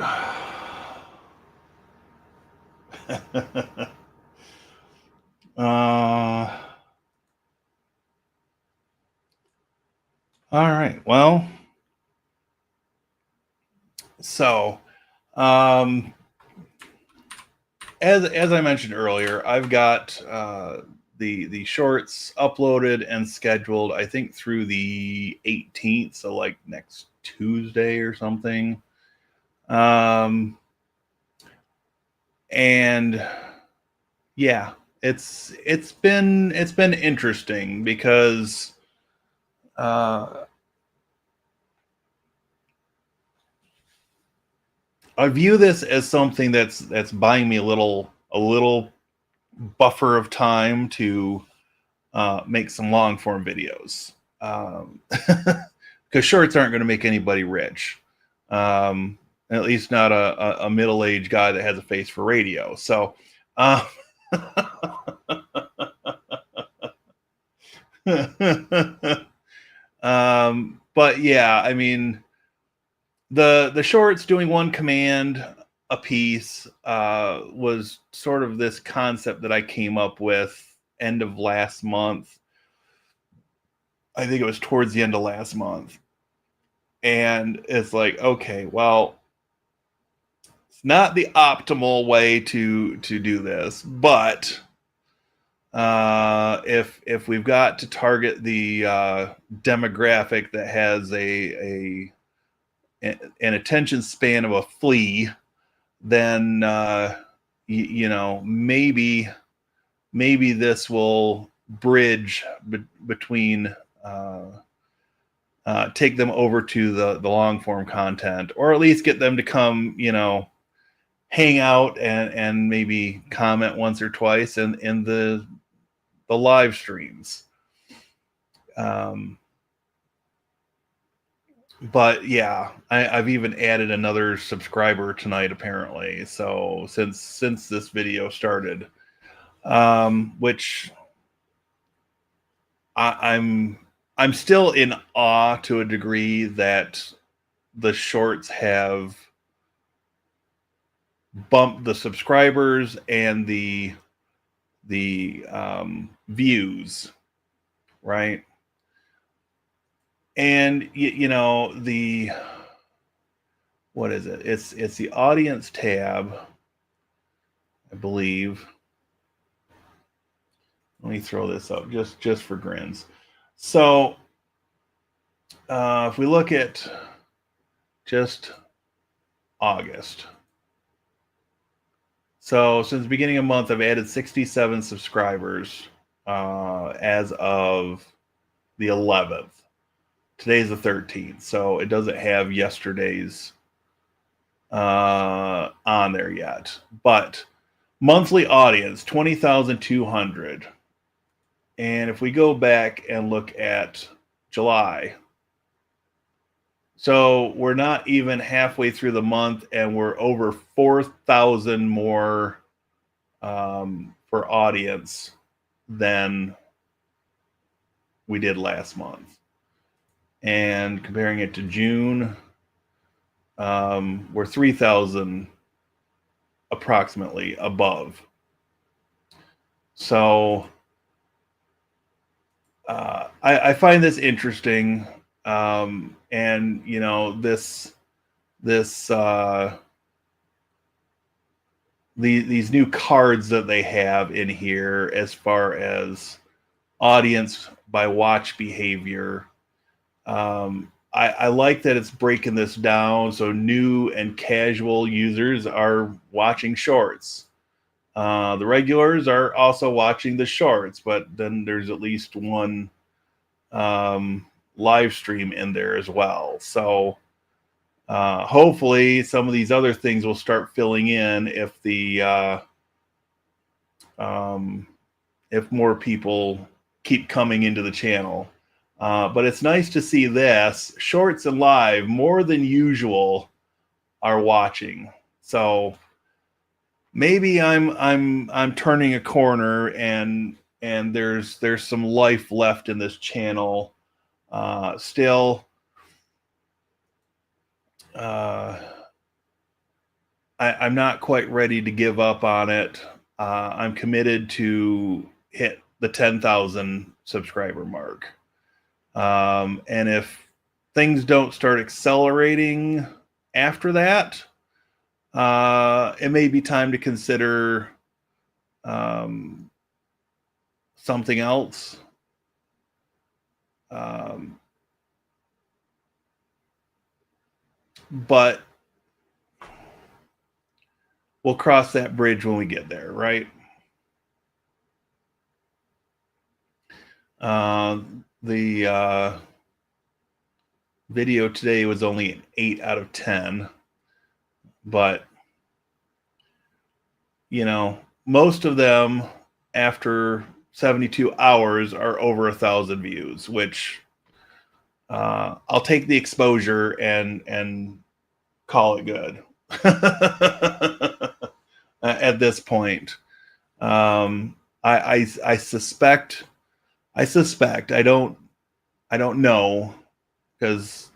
All right. Well, so as I mentioned earlier, I've got the shorts uploaded and scheduled, I think, through the 18th, so like next Tuesday or something. And yeah, it's been interesting because I view this as something that's buying me a little buffer of time to make some long form videos, because shorts aren't going to make anybody rich, at least not a middle aged guy that has a face for radio. So. But yeah, I mean, the shorts doing one command a piece was sort of this concept that I came up with end of last month. I think it was towards the end of last month. And it's like, okay, well, it's not the optimal way to do this, but if we've got to target the demographic that has an attention span of a flea, then you know, maybe this will bridge between take them over to the long form content, or at least get them to come, you know, hang out and maybe comment once or twice in the live streams. But yeah, I've even added another subscriber tonight, apparently. So since this video started, which I'm still in awe to a degree that the shorts have bumped the subscribers and the views, right? And you know, what is it? It's the audience tab, I believe. Let me throw this up just for grins. So if we look at just August. So since the beginning of the month, I've added 67 subscribers as of the 11th. Today's the 13th, so it doesn't have yesterday's on there yet. But monthly audience 20,200. And if we go back and look at July, so we're not even halfway through the month, and we're over 4,000 more for audience than we did last month. And comparing it to June, we're 3,000 approximately above. So I find this interesting. And you know, these new cards that they have in here as far as audience by watch behavior. I like that it's breaking this down so new and casual users are watching shorts. The regulars are also watching the shorts, but then there's at least one live stream in there as well. So hopefully some of these other things will start filling in if the if more people keep coming into the channel. But it's nice to see this shorts and live more than usual are watching. So maybe I'm turning a corner and there's some life left in this channel. Still, I'm not quite ready to give up on it. I'm committed to hit the 10,000 subscriber mark. And if things don't start accelerating after that, it may be time to consider something else. But we'll cross that bridge when we get there, right? The video today was only an 8 out of 10, but you know, most of them after 72 hours are over 1,000 views, which I'll take the exposure and call it good. At this point, I suspect. I don't know, because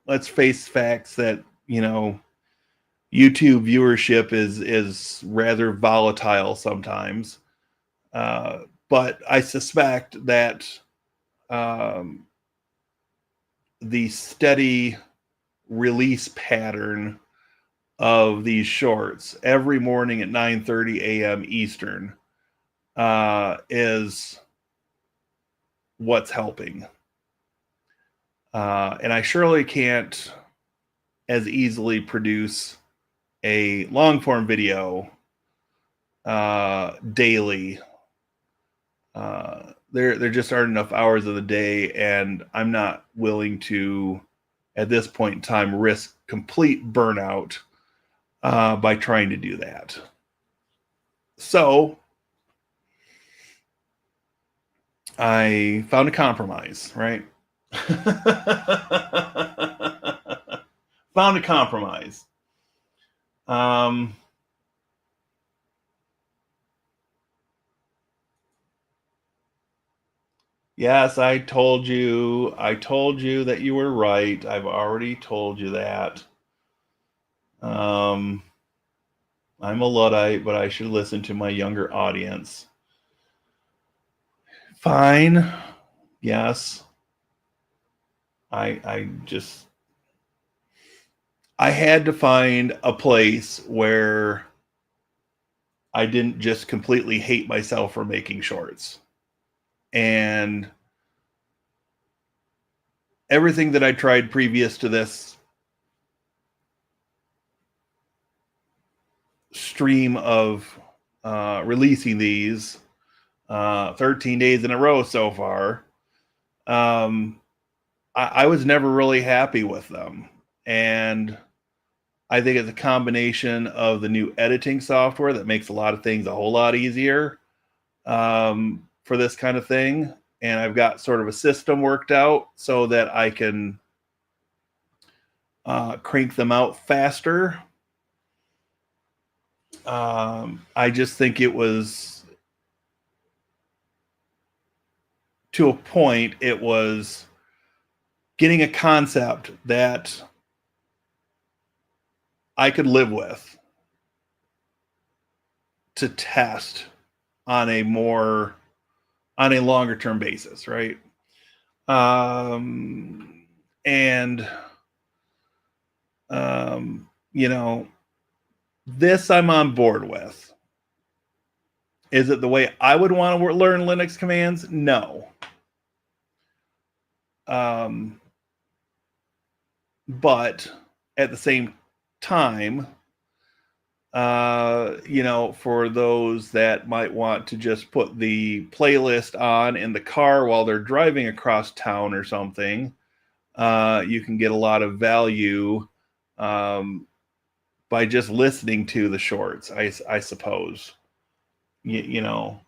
let's face facts that, you know, YouTube viewership is rather volatile sometimes. But I suspect that the steady release pattern of these shorts every morning at 9:30 a.m. Eastern is what's helping. And I surely can't as easily produce a long form video daily. There just aren't enough hours of the day, and I'm not willing to, at this point in time, risk complete burnout by trying to do that. So I found a compromise, right? Found a compromise. Yes, I told you that you were right. I've already told you that. I'm a Luddite, but I should listen to my younger audience. Fine. Yes. I had to find a place where I didn't just completely hate myself for making shorts. And everything that I tried previous to this stream of releasing these 13 days in a row so far, I was never really happy with them. And I think it's a combination of the new editing software that makes a lot of things a whole lot easier for this kind of thing. And I've got sort of a system worked out so that I can crank them out faster. I just think it was, to a point, it was getting a concept that I could live with to test on a longer term basis, right? You know, this I'm on board with. Is it the way I would want to learn Linux commands? No. But at the same time, you know, for those that might want to just put the playlist on in the car while they're driving across town or something, you can get a lot of value by just listening to the shorts, I suppose. You know,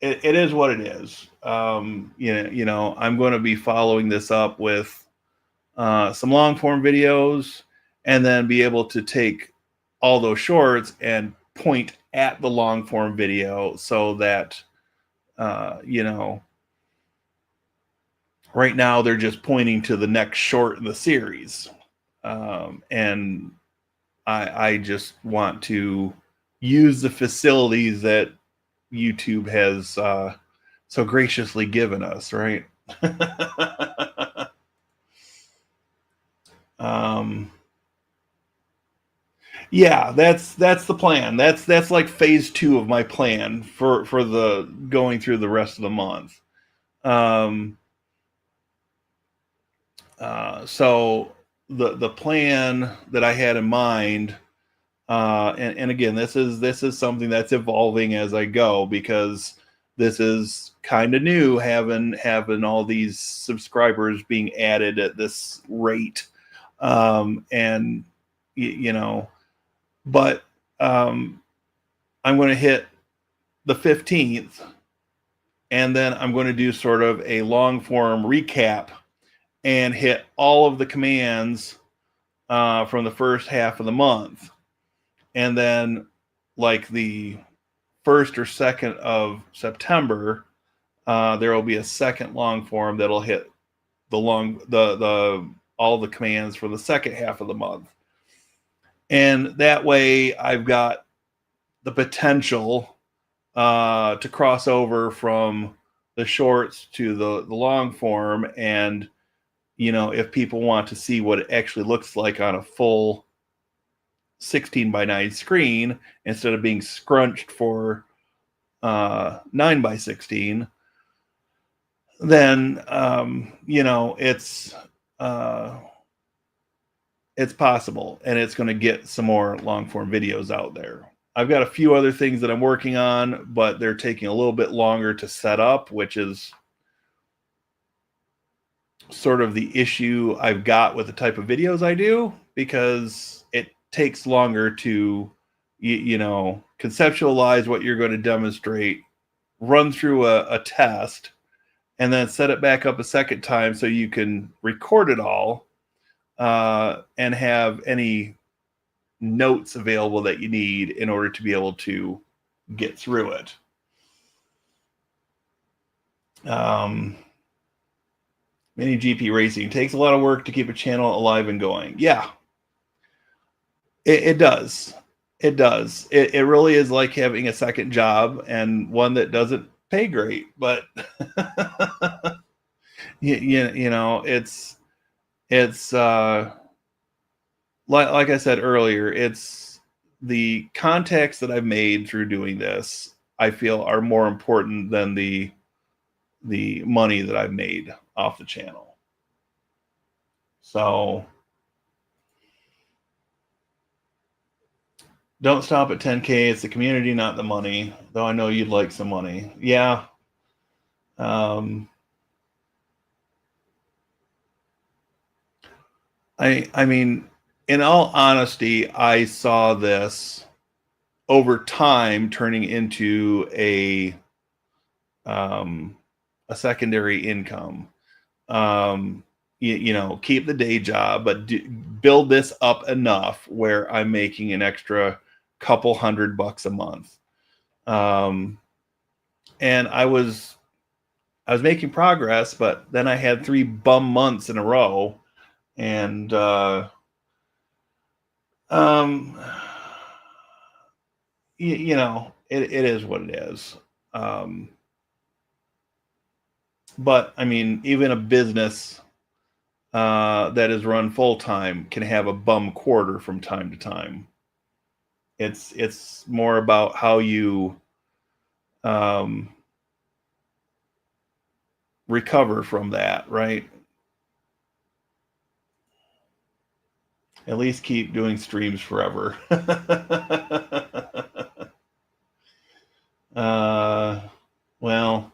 it is what it is. You know, I'm going to be following this up with some long form videos, and then be able to take all those shorts and point at the long form video so that, you know, right now they're just pointing to the next short in the series. And I just want to use the facilities that YouTube has so graciously given us, right? Yeah, that's the plan. That's like phase 2 of my plan for the going through the rest of the month. So the plan that I had in mind, and again, this is something that's evolving as I go, because this is kind of new, having all these subscribers being added at this rate, and you know, but I'm going to hit the 15th, and then I'm going to do sort of a long form recap and hit all of the commands from the first half of the month. And then, like the 1st or 2nd of September, there will be a second long form that'll hit all the commands for the second half of the month. And that way I've got the potential to cross over from the shorts to the long form. And, you know, if people want to see what it actually looks like on a full 16:9 screen, instead of being scrunched for 9:16, then, you know, it's possible, and it's going to get some more long form videos out there. I've got a few other things that I'm working on, but they're taking a little bit longer to set up, which is sort of the issue I've got with the type of videos I do, because it takes longer to, you know, conceptualize what you're going to demonstrate, run through a test, and then set it back up a second time so you can record it all, and have any notes available that you need in order to be able to get through it. Mini GP racing takes a lot of work to keep a channel alive and going. Yeah, it does. It does. It really is like having a second job, and one that doesn't pay great, but you know, it's like I said earlier, it's the contacts that I've made through doing this, I feel, are more important than the money that I've made off the channel. So don't stop at 10K. It's the community, not the money. Though I know you'd like some money. Yeah. I mean, in all honesty, I saw this over time turning into um, a secondary income. Keep the day job, but build this up enough where I'm making an extra couple $100 a month. And I was making progress, but then I had 3 bum months in a row, and um, it is what it is. Um, but I mean, even a business that is run full time can have a bum quarter from time to time. It's more about how you um, recover from that, right? At least keep doing streams forever. uh, well,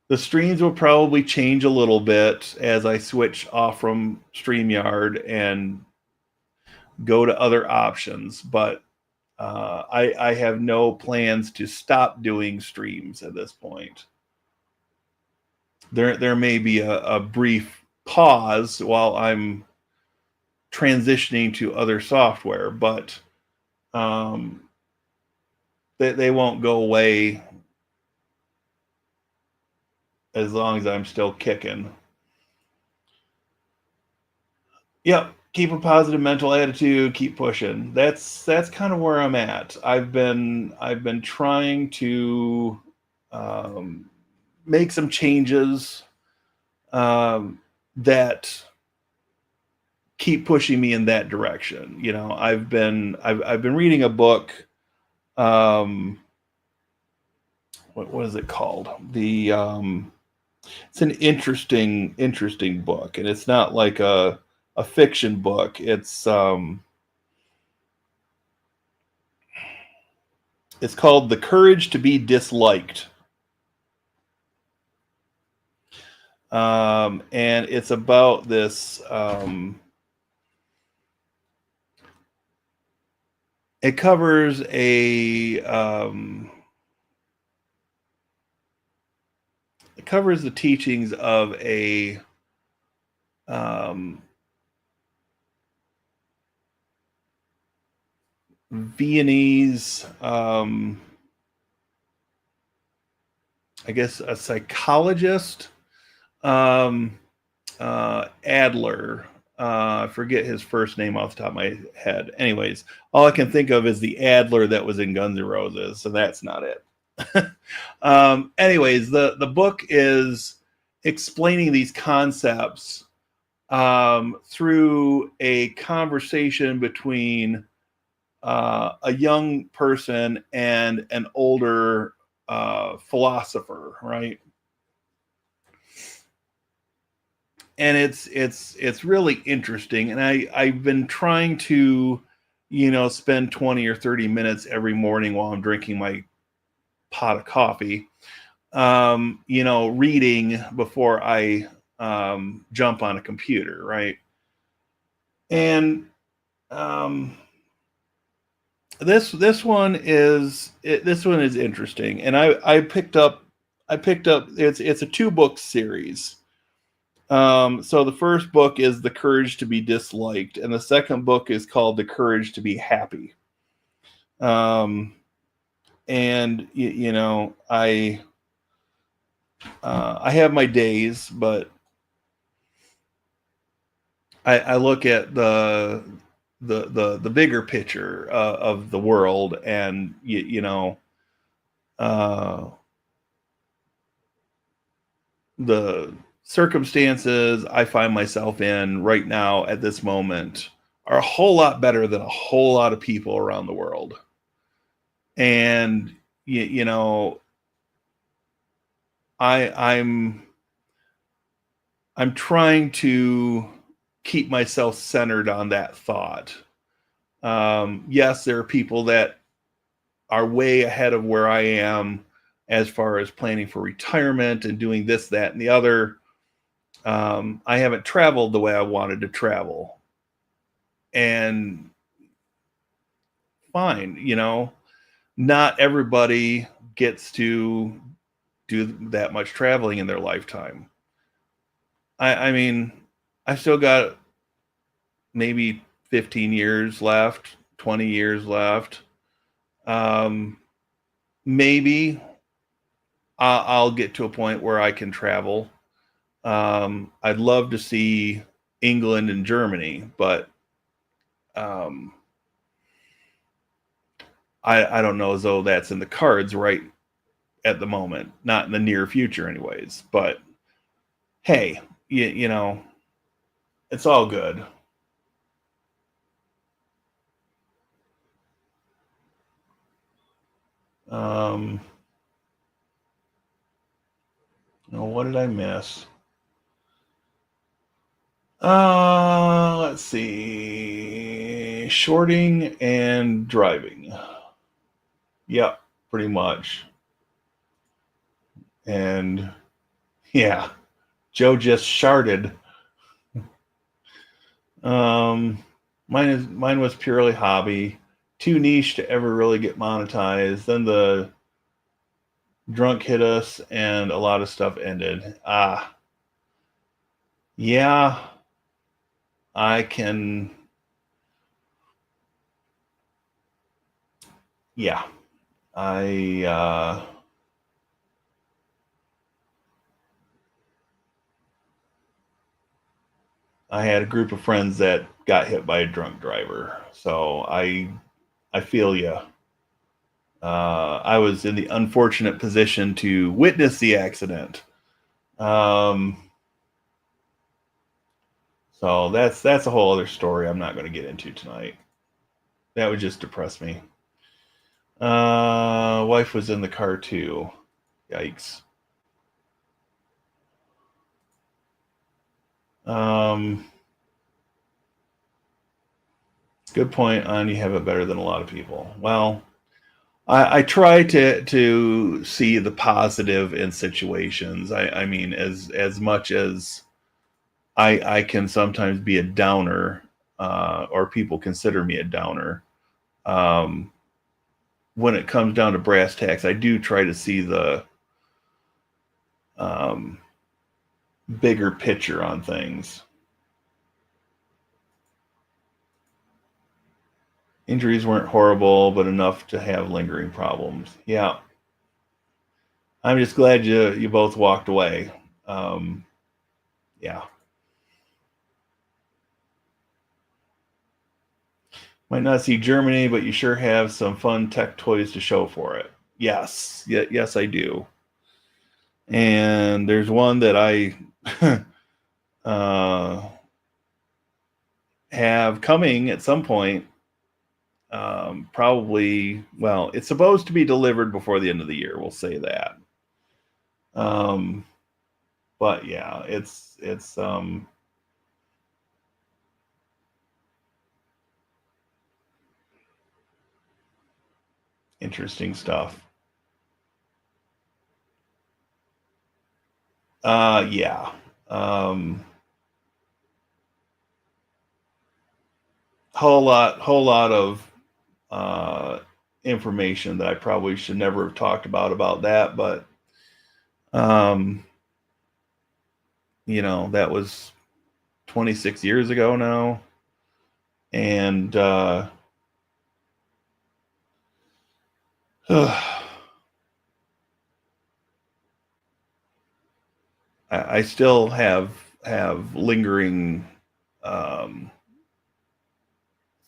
the streams will probably change a little bit as I switch off from StreamYard and go to other options, but I have no plans to stop doing streams at this point. There may be a brief pause while I'm transitioning to other software, but they won't go away as long as I'm still kicking. Yep, keep a positive mental attitude, keep pushing. That's kind of where I'm at. I've been trying to make some changes that keep pushing me in that direction. I've been reading a book. What is it called? It's an interesting book, and it's not like a fiction book. It's called The Courage to be Disliked. And it's about this it covers the teachings of a Viennese, I guess a psychologist, Adler. I forget his first name off the top of my head. Anyways, all I can think of is the Adler that was in Guns N' Roses, so that's not it. Anyways, the book is explaining these concepts through a conversation between a young person and an older philosopher, right? And it's really interesting, and I've been trying to spend 20 or 30 minutes every morning while I'm drinking my pot of coffee reading before I jump on a computer, right? And this one is interesting, and I picked up it's a 2-book series. So the first book is The Courage to be Disliked, and the second book is called The Courage to be Happy. And I have my days, but I look at the bigger picture of the world, and the circumstances I find myself in right now at this moment are a whole lot better than a whole lot of people around the world. And I'm trying to keep myself centered on that thought. Yes, there are people that are way ahead of where I am as far as planning for retirement and doing this, that, and the other. I haven't traveled the way I wanted to travel. And fine, not everybody gets to do that much traveling in their lifetime. I mean, I still got maybe 15 years left, 20 years left. Maybe I'll get to a point where I can travel. I'd love to see England and Germany, but I don't know as though that's in the cards right at the moment, not in the near future, anyways. But hey, it's all good. What did I miss? Let's see. Shorting and driving. Yep, pretty much. And yeah, Joe just sharded. Mine was purely hobby, too niche to ever really get monetized. Then the drunk hit us and a lot of stuff ended. Yeah, I can. Yeah, I had a group of friends that got hit by a drunk driver, so I feel you. I was in the unfortunate position to witness the accident. So that's a whole other story I'm not going to get into tonight. That would just depress me. Wife was in the car too. Yikes. Good point on you have it better than a lot of people. Well, I try to see the positive in situations. I mean, as much as I can sometimes be a downer, or people consider me a downer. When it comes down to brass tacks, I do try to see the bigger picture on things. Injuries weren't horrible, but enough to have lingering problems. Yeah. I'm just glad you both walked away. Yeah. Might not see Germany, but you sure have some fun tech toys to show for it. Yes. Yes, I do. And there's one that I have coming at some point. Probably, well, it's supposed to be delivered before the end of the year. We'll say that. But yeah, it's interesting stuff. Yeah. Whole lot of information that I probably should never have talked about that, but that was 26 years ago now, and I still have lingering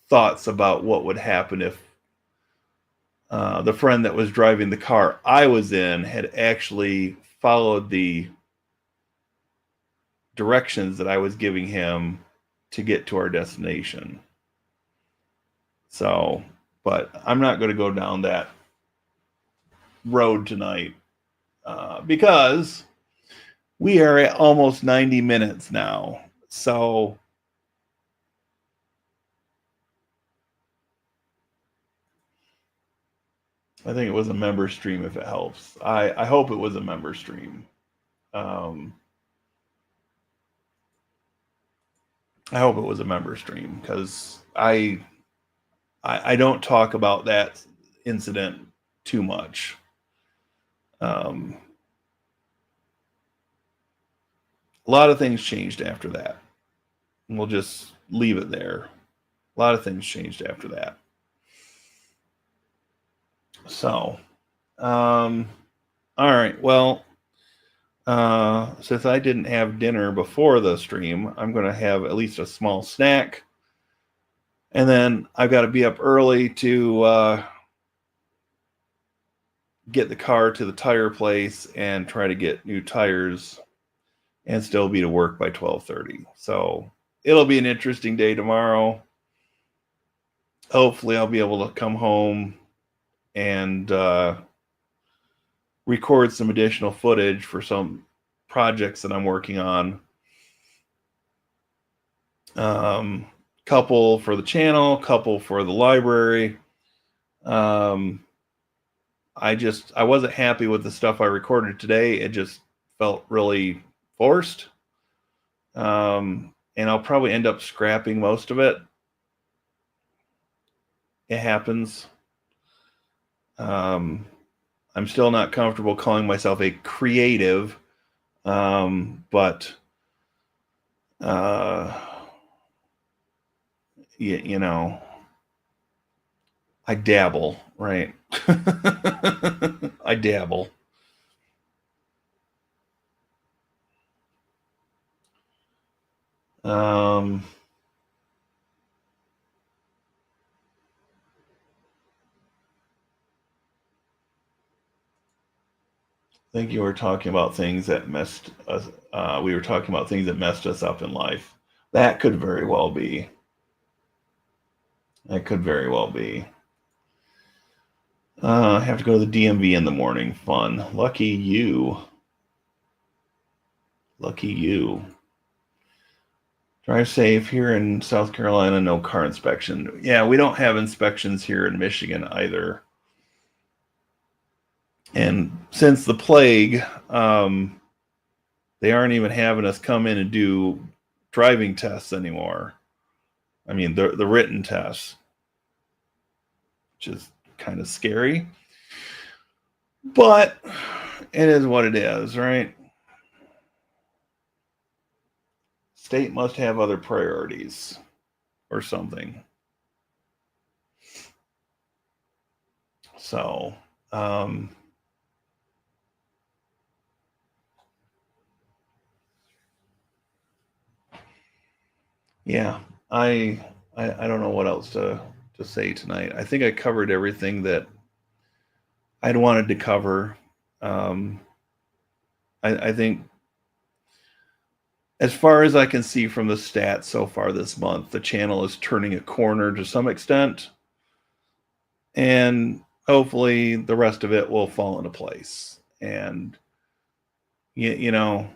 thoughts about what would happen if the friend that was driving the car I was in had actually followed the directions that I was giving him to get to our destination. So, but I'm not going to go down that road tonight because we are at almost 90 minutes now. So I think it was a member stream if it helps. I hope it was a member stream. I hope it was a member stream, because I don't talk about that incident too much. A lot of things changed after that. We'll just leave it there. A lot of things changed after that. So, all right. Well, since I didn't have dinner before the stream, I'm going to have at least a small snack. And then I've got to be up early to get the car to the tire place and try to get new tires and still be to work by 12:30. So it'll be an interesting day tomorrow. Hopefully I'll be able to come home and record some additional footage for some projects that I'm working on. Couple for the channel, couple for the library. I wasn't happy with the stuff I recorded today. It just felt really forced. And I'll probably end up scrapping most of it. It happens. I'm still not comfortable calling myself a creative, but you know, I dabble, right? I dabble. I think you were talking about things that messed us. We were talking about things that messed us up in life. That could very well be. That could very well be. I have to go to the DMV in the morning. Fun. Lucky you. Lucky you. Drive safe. Here in South Carolina, no car inspection. Yeah, we don't have inspections here in Michigan either. And since the plague, they aren't even having us come in and do driving tests anymore. I mean, the written tests, which is kind of scary. But it is what it is, right? State must have other priorities or something. So, yeah, I don't know what else to say tonight. I think I covered everything that I'd wanted to cover. I think, as far as I can see from the stats so far this month, the channel is turning a corner to some extent, and hopefully the rest of it will fall into place. And you know,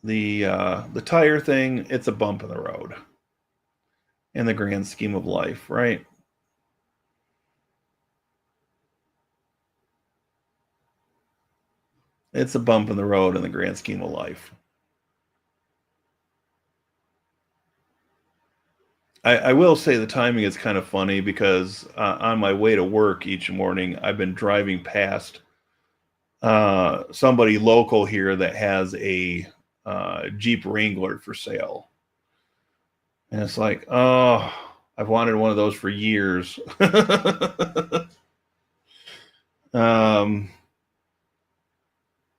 the tire thing, it's a bump in the road in the grand scheme of life, right? It's a bump in the road in the grand scheme of life. I will say the timing is kind of funny, because on my way to work each morning, I've been driving past somebody local here that has a Jeep Wrangler for sale. And it's like, oh, I've wanted one of those for years.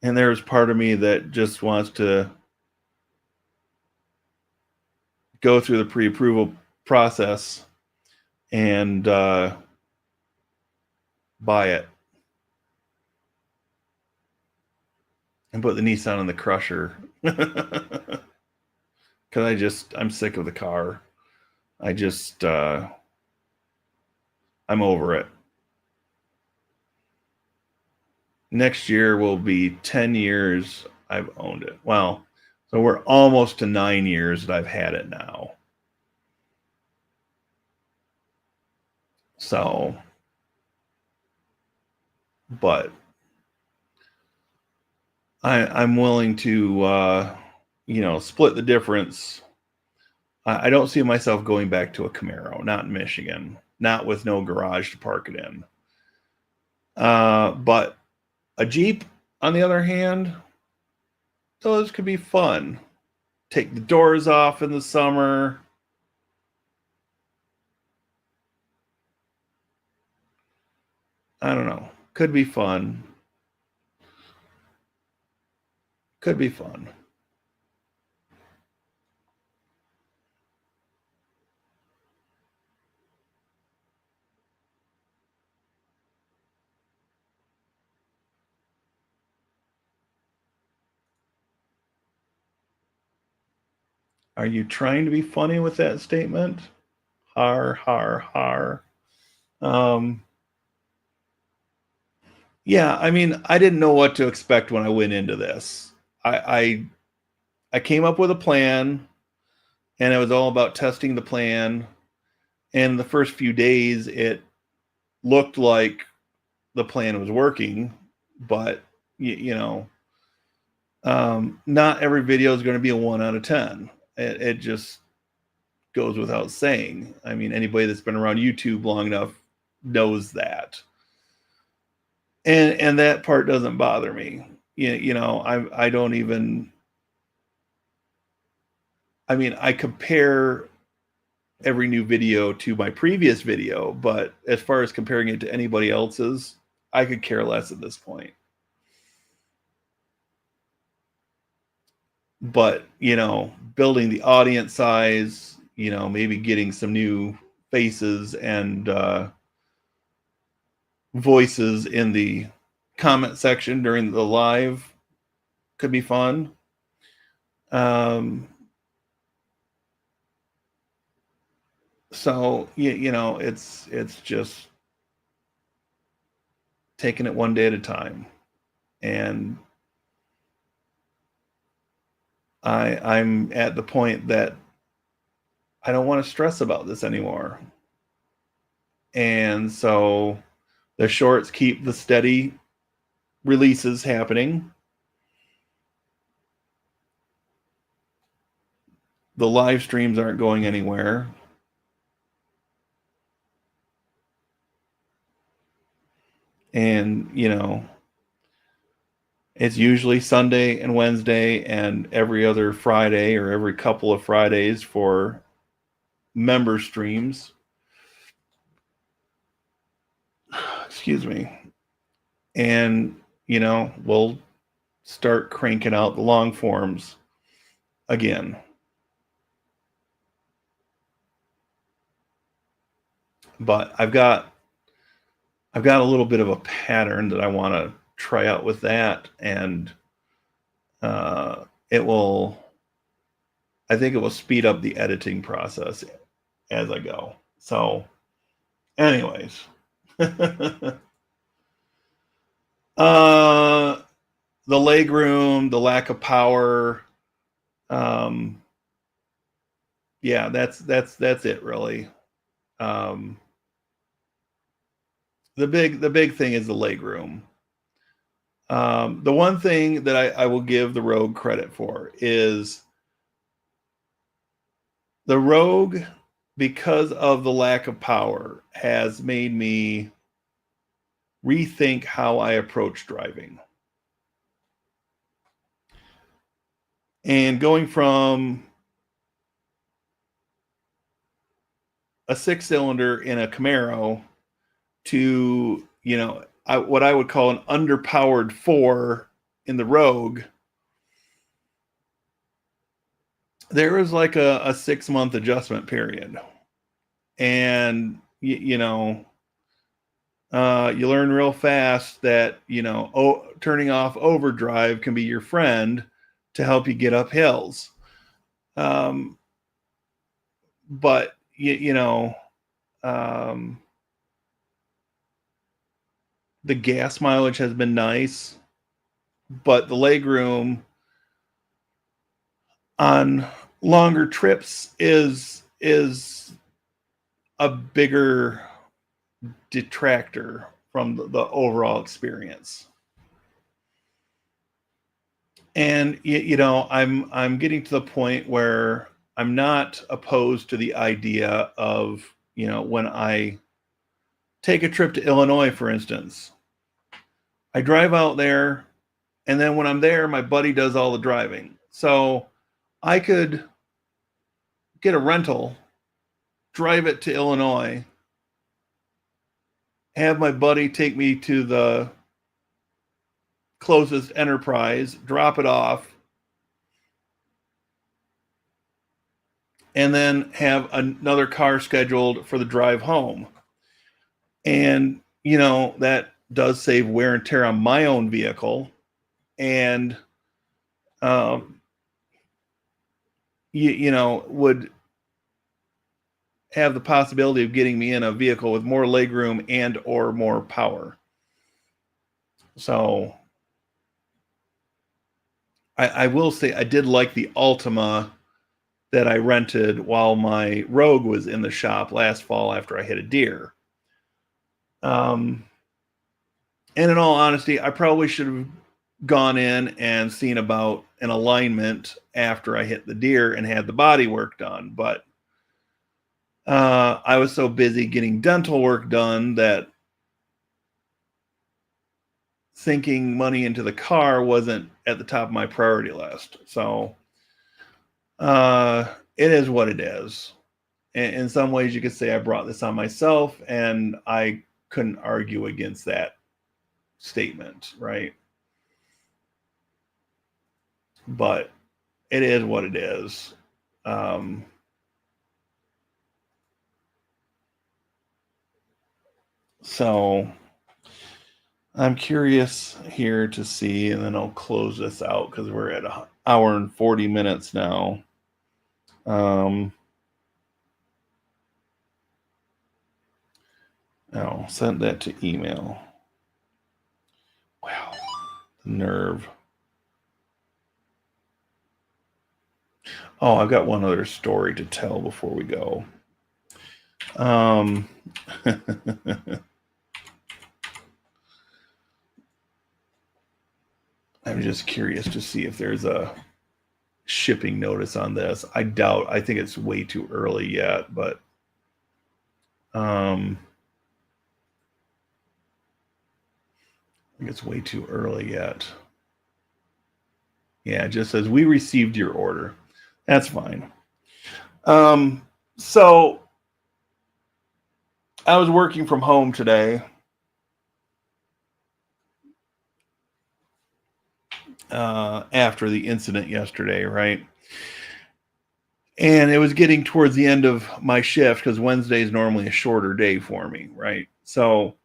And there's part of me that just wants to go through the pre-approval process and buy it and put the Nissan in the crusher. Because I'm sick of the car. I'm over it. Next year will be 10 years I've owned it. Well, so we're almost to 9 years that I've had it now. So, but I'm willing to split the difference. I don't see myself going back to a Camaro, not in Michigan, not with no garage to park it in. But a Jeep, on the other hand, those could be fun. Take the doors off in the summer. I don't know. Could be fun. Could be fun. Are you trying to be funny with that statement? Har, har, har. Yeah, I mean, I didn't know what to expect when I went into this. I came up with a plan, and it was all about testing the plan. And the first few days, it looked like the plan was working, but not every video is going to be a 1 out of 10. It just goes without saying. I mean, anybody that's been around YouTube long enough knows that. And that part doesn't bother me. I don't even. I mean, I compare every new video to my previous video, but as far as comparing it to anybody else's, I could care less at this point. But, building the audience size, maybe getting some new faces and voices in the comment section during the live could be fun. So, it's just taking it one day at a time. And I'm at the point that I don't want to stress about this anymore. And so the shorts keep the steady releases happening. The live streams aren't going anywhere. And, it's usually Sunday and Wednesday and every other Friday or every couple of Fridays for member streams. Excuse me. And, we'll start cranking out the long forms again. But I've got a little bit of a pattern that I want to try out with that, and I think it will speed up the editing process as I go. So anyways, the leg room, the lack of power, yeah, that's it really. The big thing is the leg room. The one thing that I will give the Rogue credit for is the Rogue, because of the lack of power, has made me rethink how I approach driving. And going from a 6-cylinder in a Camaro to, what I would call an underpowered 4 in the Rogue, there was like a 6-month adjustment period. And, you learn real fast that, turning off overdrive can be your friend to help you get up hills. But, the gas mileage has been nice, but the legroom on longer trips is a bigger detractor from the overall experience. And you know, I'm getting to the point where I'm not opposed to the idea of, you know, when I take a trip to Illinois, for instance, I drive out there, and then when I'm there, my buddy does all the driving. So I could get a rental, drive it to Illinois, have my buddy take me to the closest Enterprise, drop it off, and then have another car scheduled for the drive home. And, you know, that does save wear and tear on my own vehicle. And, you know, would have the possibility of getting me in a vehicle with more legroom and or more power. So I will say I did like the Altima that I rented while my Rogue was in the shop last fall after I hit a deer. And in all honesty, I probably should have gone in and seen about an alignment after I hit the deer and had the body work done. But I was so busy getting dental work done that sinking money into the car wasn't at the top of my priority list. So it is what it is. In some ways, you could say I brought this on myself, and I couldn't argue against that statement, right? But it is what it is. So I'm curious here to see, and then I'll close this out because we're at an hour and 40 minutes now. I'll send that to email. Wow, the nerve. Oh, I've got one other story to tell before we go. I'm just curious to see if there's a shipping notice on this. I think it's way too early yet, but I think it's way too early yet. Yeah, it just says we received your order. That's fine. So I was working from home today. After the incident yesterday, right? And it was getting towards the end of my shift because Wednesday is normally a shorter day for me, right? So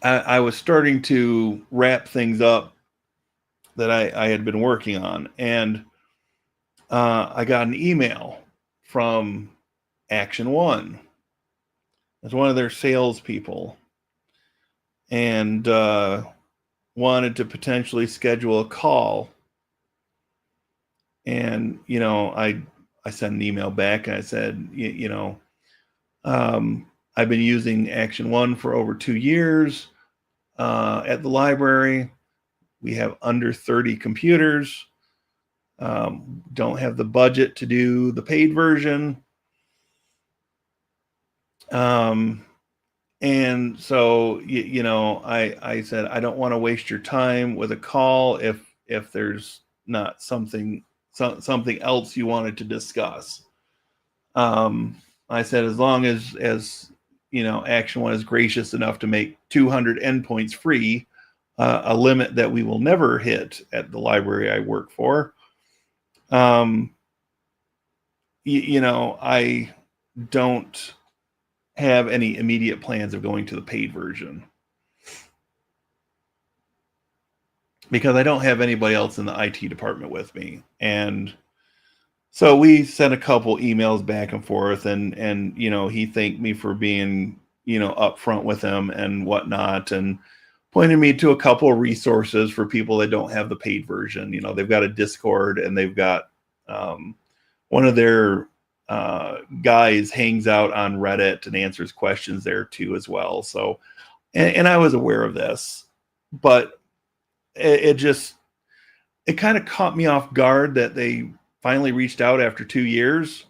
I was starting to wrap things up that I had been working on. And I got an email from Action One. It's one of their salespeople. And wanted to potentially schedule a call. And, you know, I sent an email back and I said, you know, I've been using Action One for over 2 years at the library. We have under 30 computers. Don't have the budget to do the paid version. And so, you know, I said, I don't want to waste your time with a call if there's not something else you wanted to discuss. I said, as long as you know, Action One is gracious enough to make 200 endpoints free, a limit that we will never hit at the library I work for. You know, I don't have any immediate plans of going to the paid version because I don't have anybody else in the IT department with me. And so we sent a couple emails back and forth, and you know, he thanked me for being, you know, upfront with him and whatnot, and pointed me to a couple of resources for people that don't have the paid version. You know, they've got a Discord, and they've got one of their guys hangs out on Reddit and answers questions there too as well. So, and I was aware of this, but it just, it kind of caught me off guard that they finally reached out after 2 years.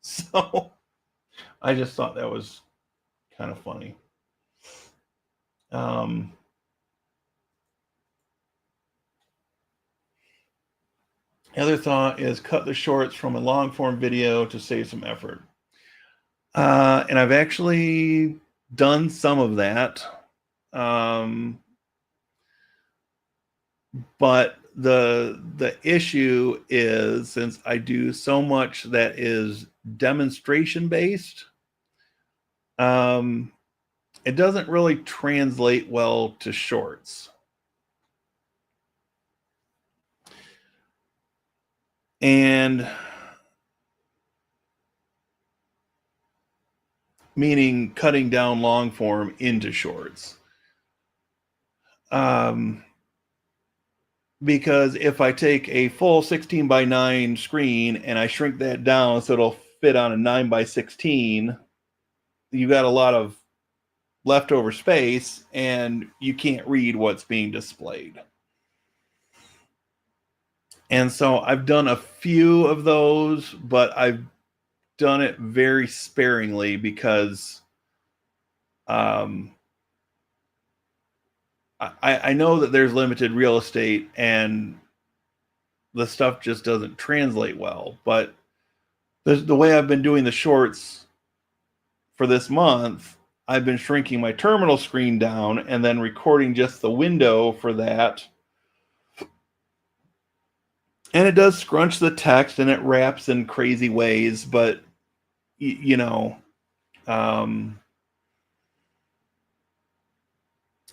So I just thought that was kind of funny. The other thought is cut the shorts from a long form video to save some effort. And I've actually done some of that. But the issue is, since I do so much that is demonstration based, it doesn't really translate well to shorts. And meaning cutting down long form into shorts. Because if I take a full 16:9 screen and I shrink that down so it'll fit on a 9:16, you got a lot of leftover space and you can't read what's being displayed. And so I've done a few of those, but I've done it very sparingly because I know that there's limited real estate and the stuff just doesn't translate well. But the way I've been doing the shorts for this month, I've been shrinking my terminal screen down and then recording just the window for that. And it does scrunch the text and it wraps in crazy ways, but you know,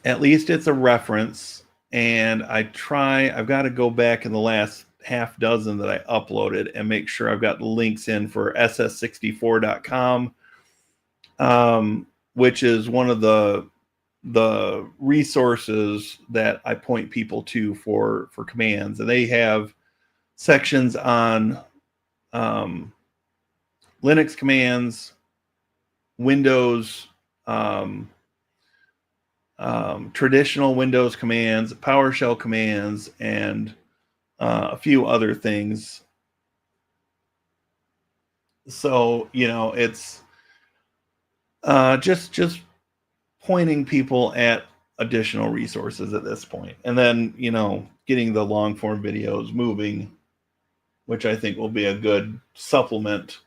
at least it's a reference. And I've got to go back in the last half dozen that I uploaded and make sure I've got the links in for ss64.com, which is one of the resources that I point people to for commands. And they have sections on Linux commands, Windows, traditional Windows commands, PowerShell commands, and a few other things. So, you know, it's just pointing people at additional resources at this point. And then, you know, getting the long form videos moving, which I think will be a good supplement.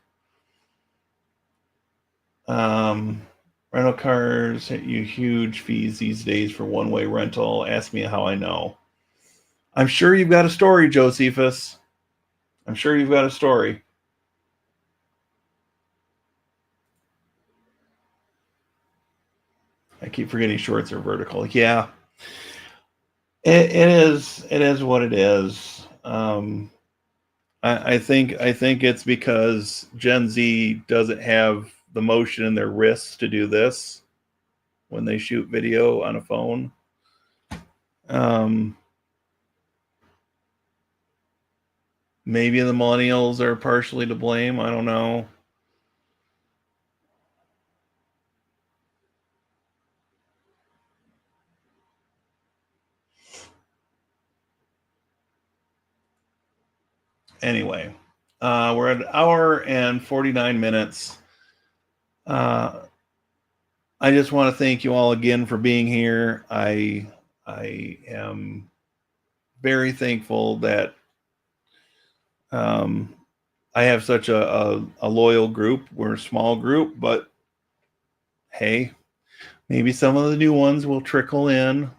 Rental cars hit you huge fees these days for one-way rental. Ask me how I know. I'm sure you've got a story, Josephus. I'm sure you've got a story. I keep forgetting shorts are vertical. Yeah, it is. It is what it is. I think it's because Gen Z doesn't have the motion in their wrists to do this when they shoot video on a phone. Maybe the millennials are partially to blame. I don't know. Anyway, we're at an hour and 49 minutes. I just want to thank you all again for being here. I am very thankful that I have such a loyal group. We're a small group, but hey, maybe some of the new ones will trickle in.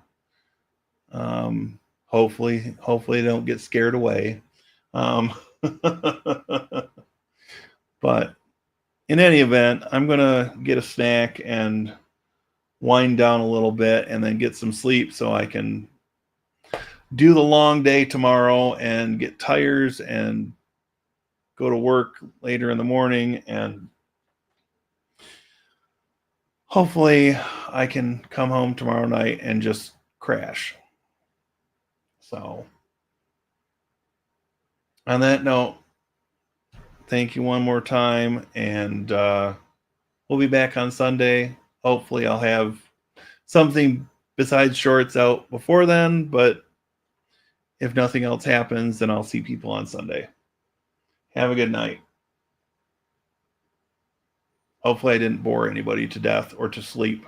Hopefully they don't get scared away. But in any event, I'm going to get a snack and wind down a little bit and then get some sleep so I can do the long day tomorrow and get tires and go to work later in the morning. And hopefully I can come home tomorrow night and just crash. So on that note, thank you one more time, and we'll be back on Sunday. Hopefully I'll have something besides shorts out before then, but if nothing else happens, then I'll see people on Sunday. Have a good night. Hopefully I didn't bore anybody to death or to sleep.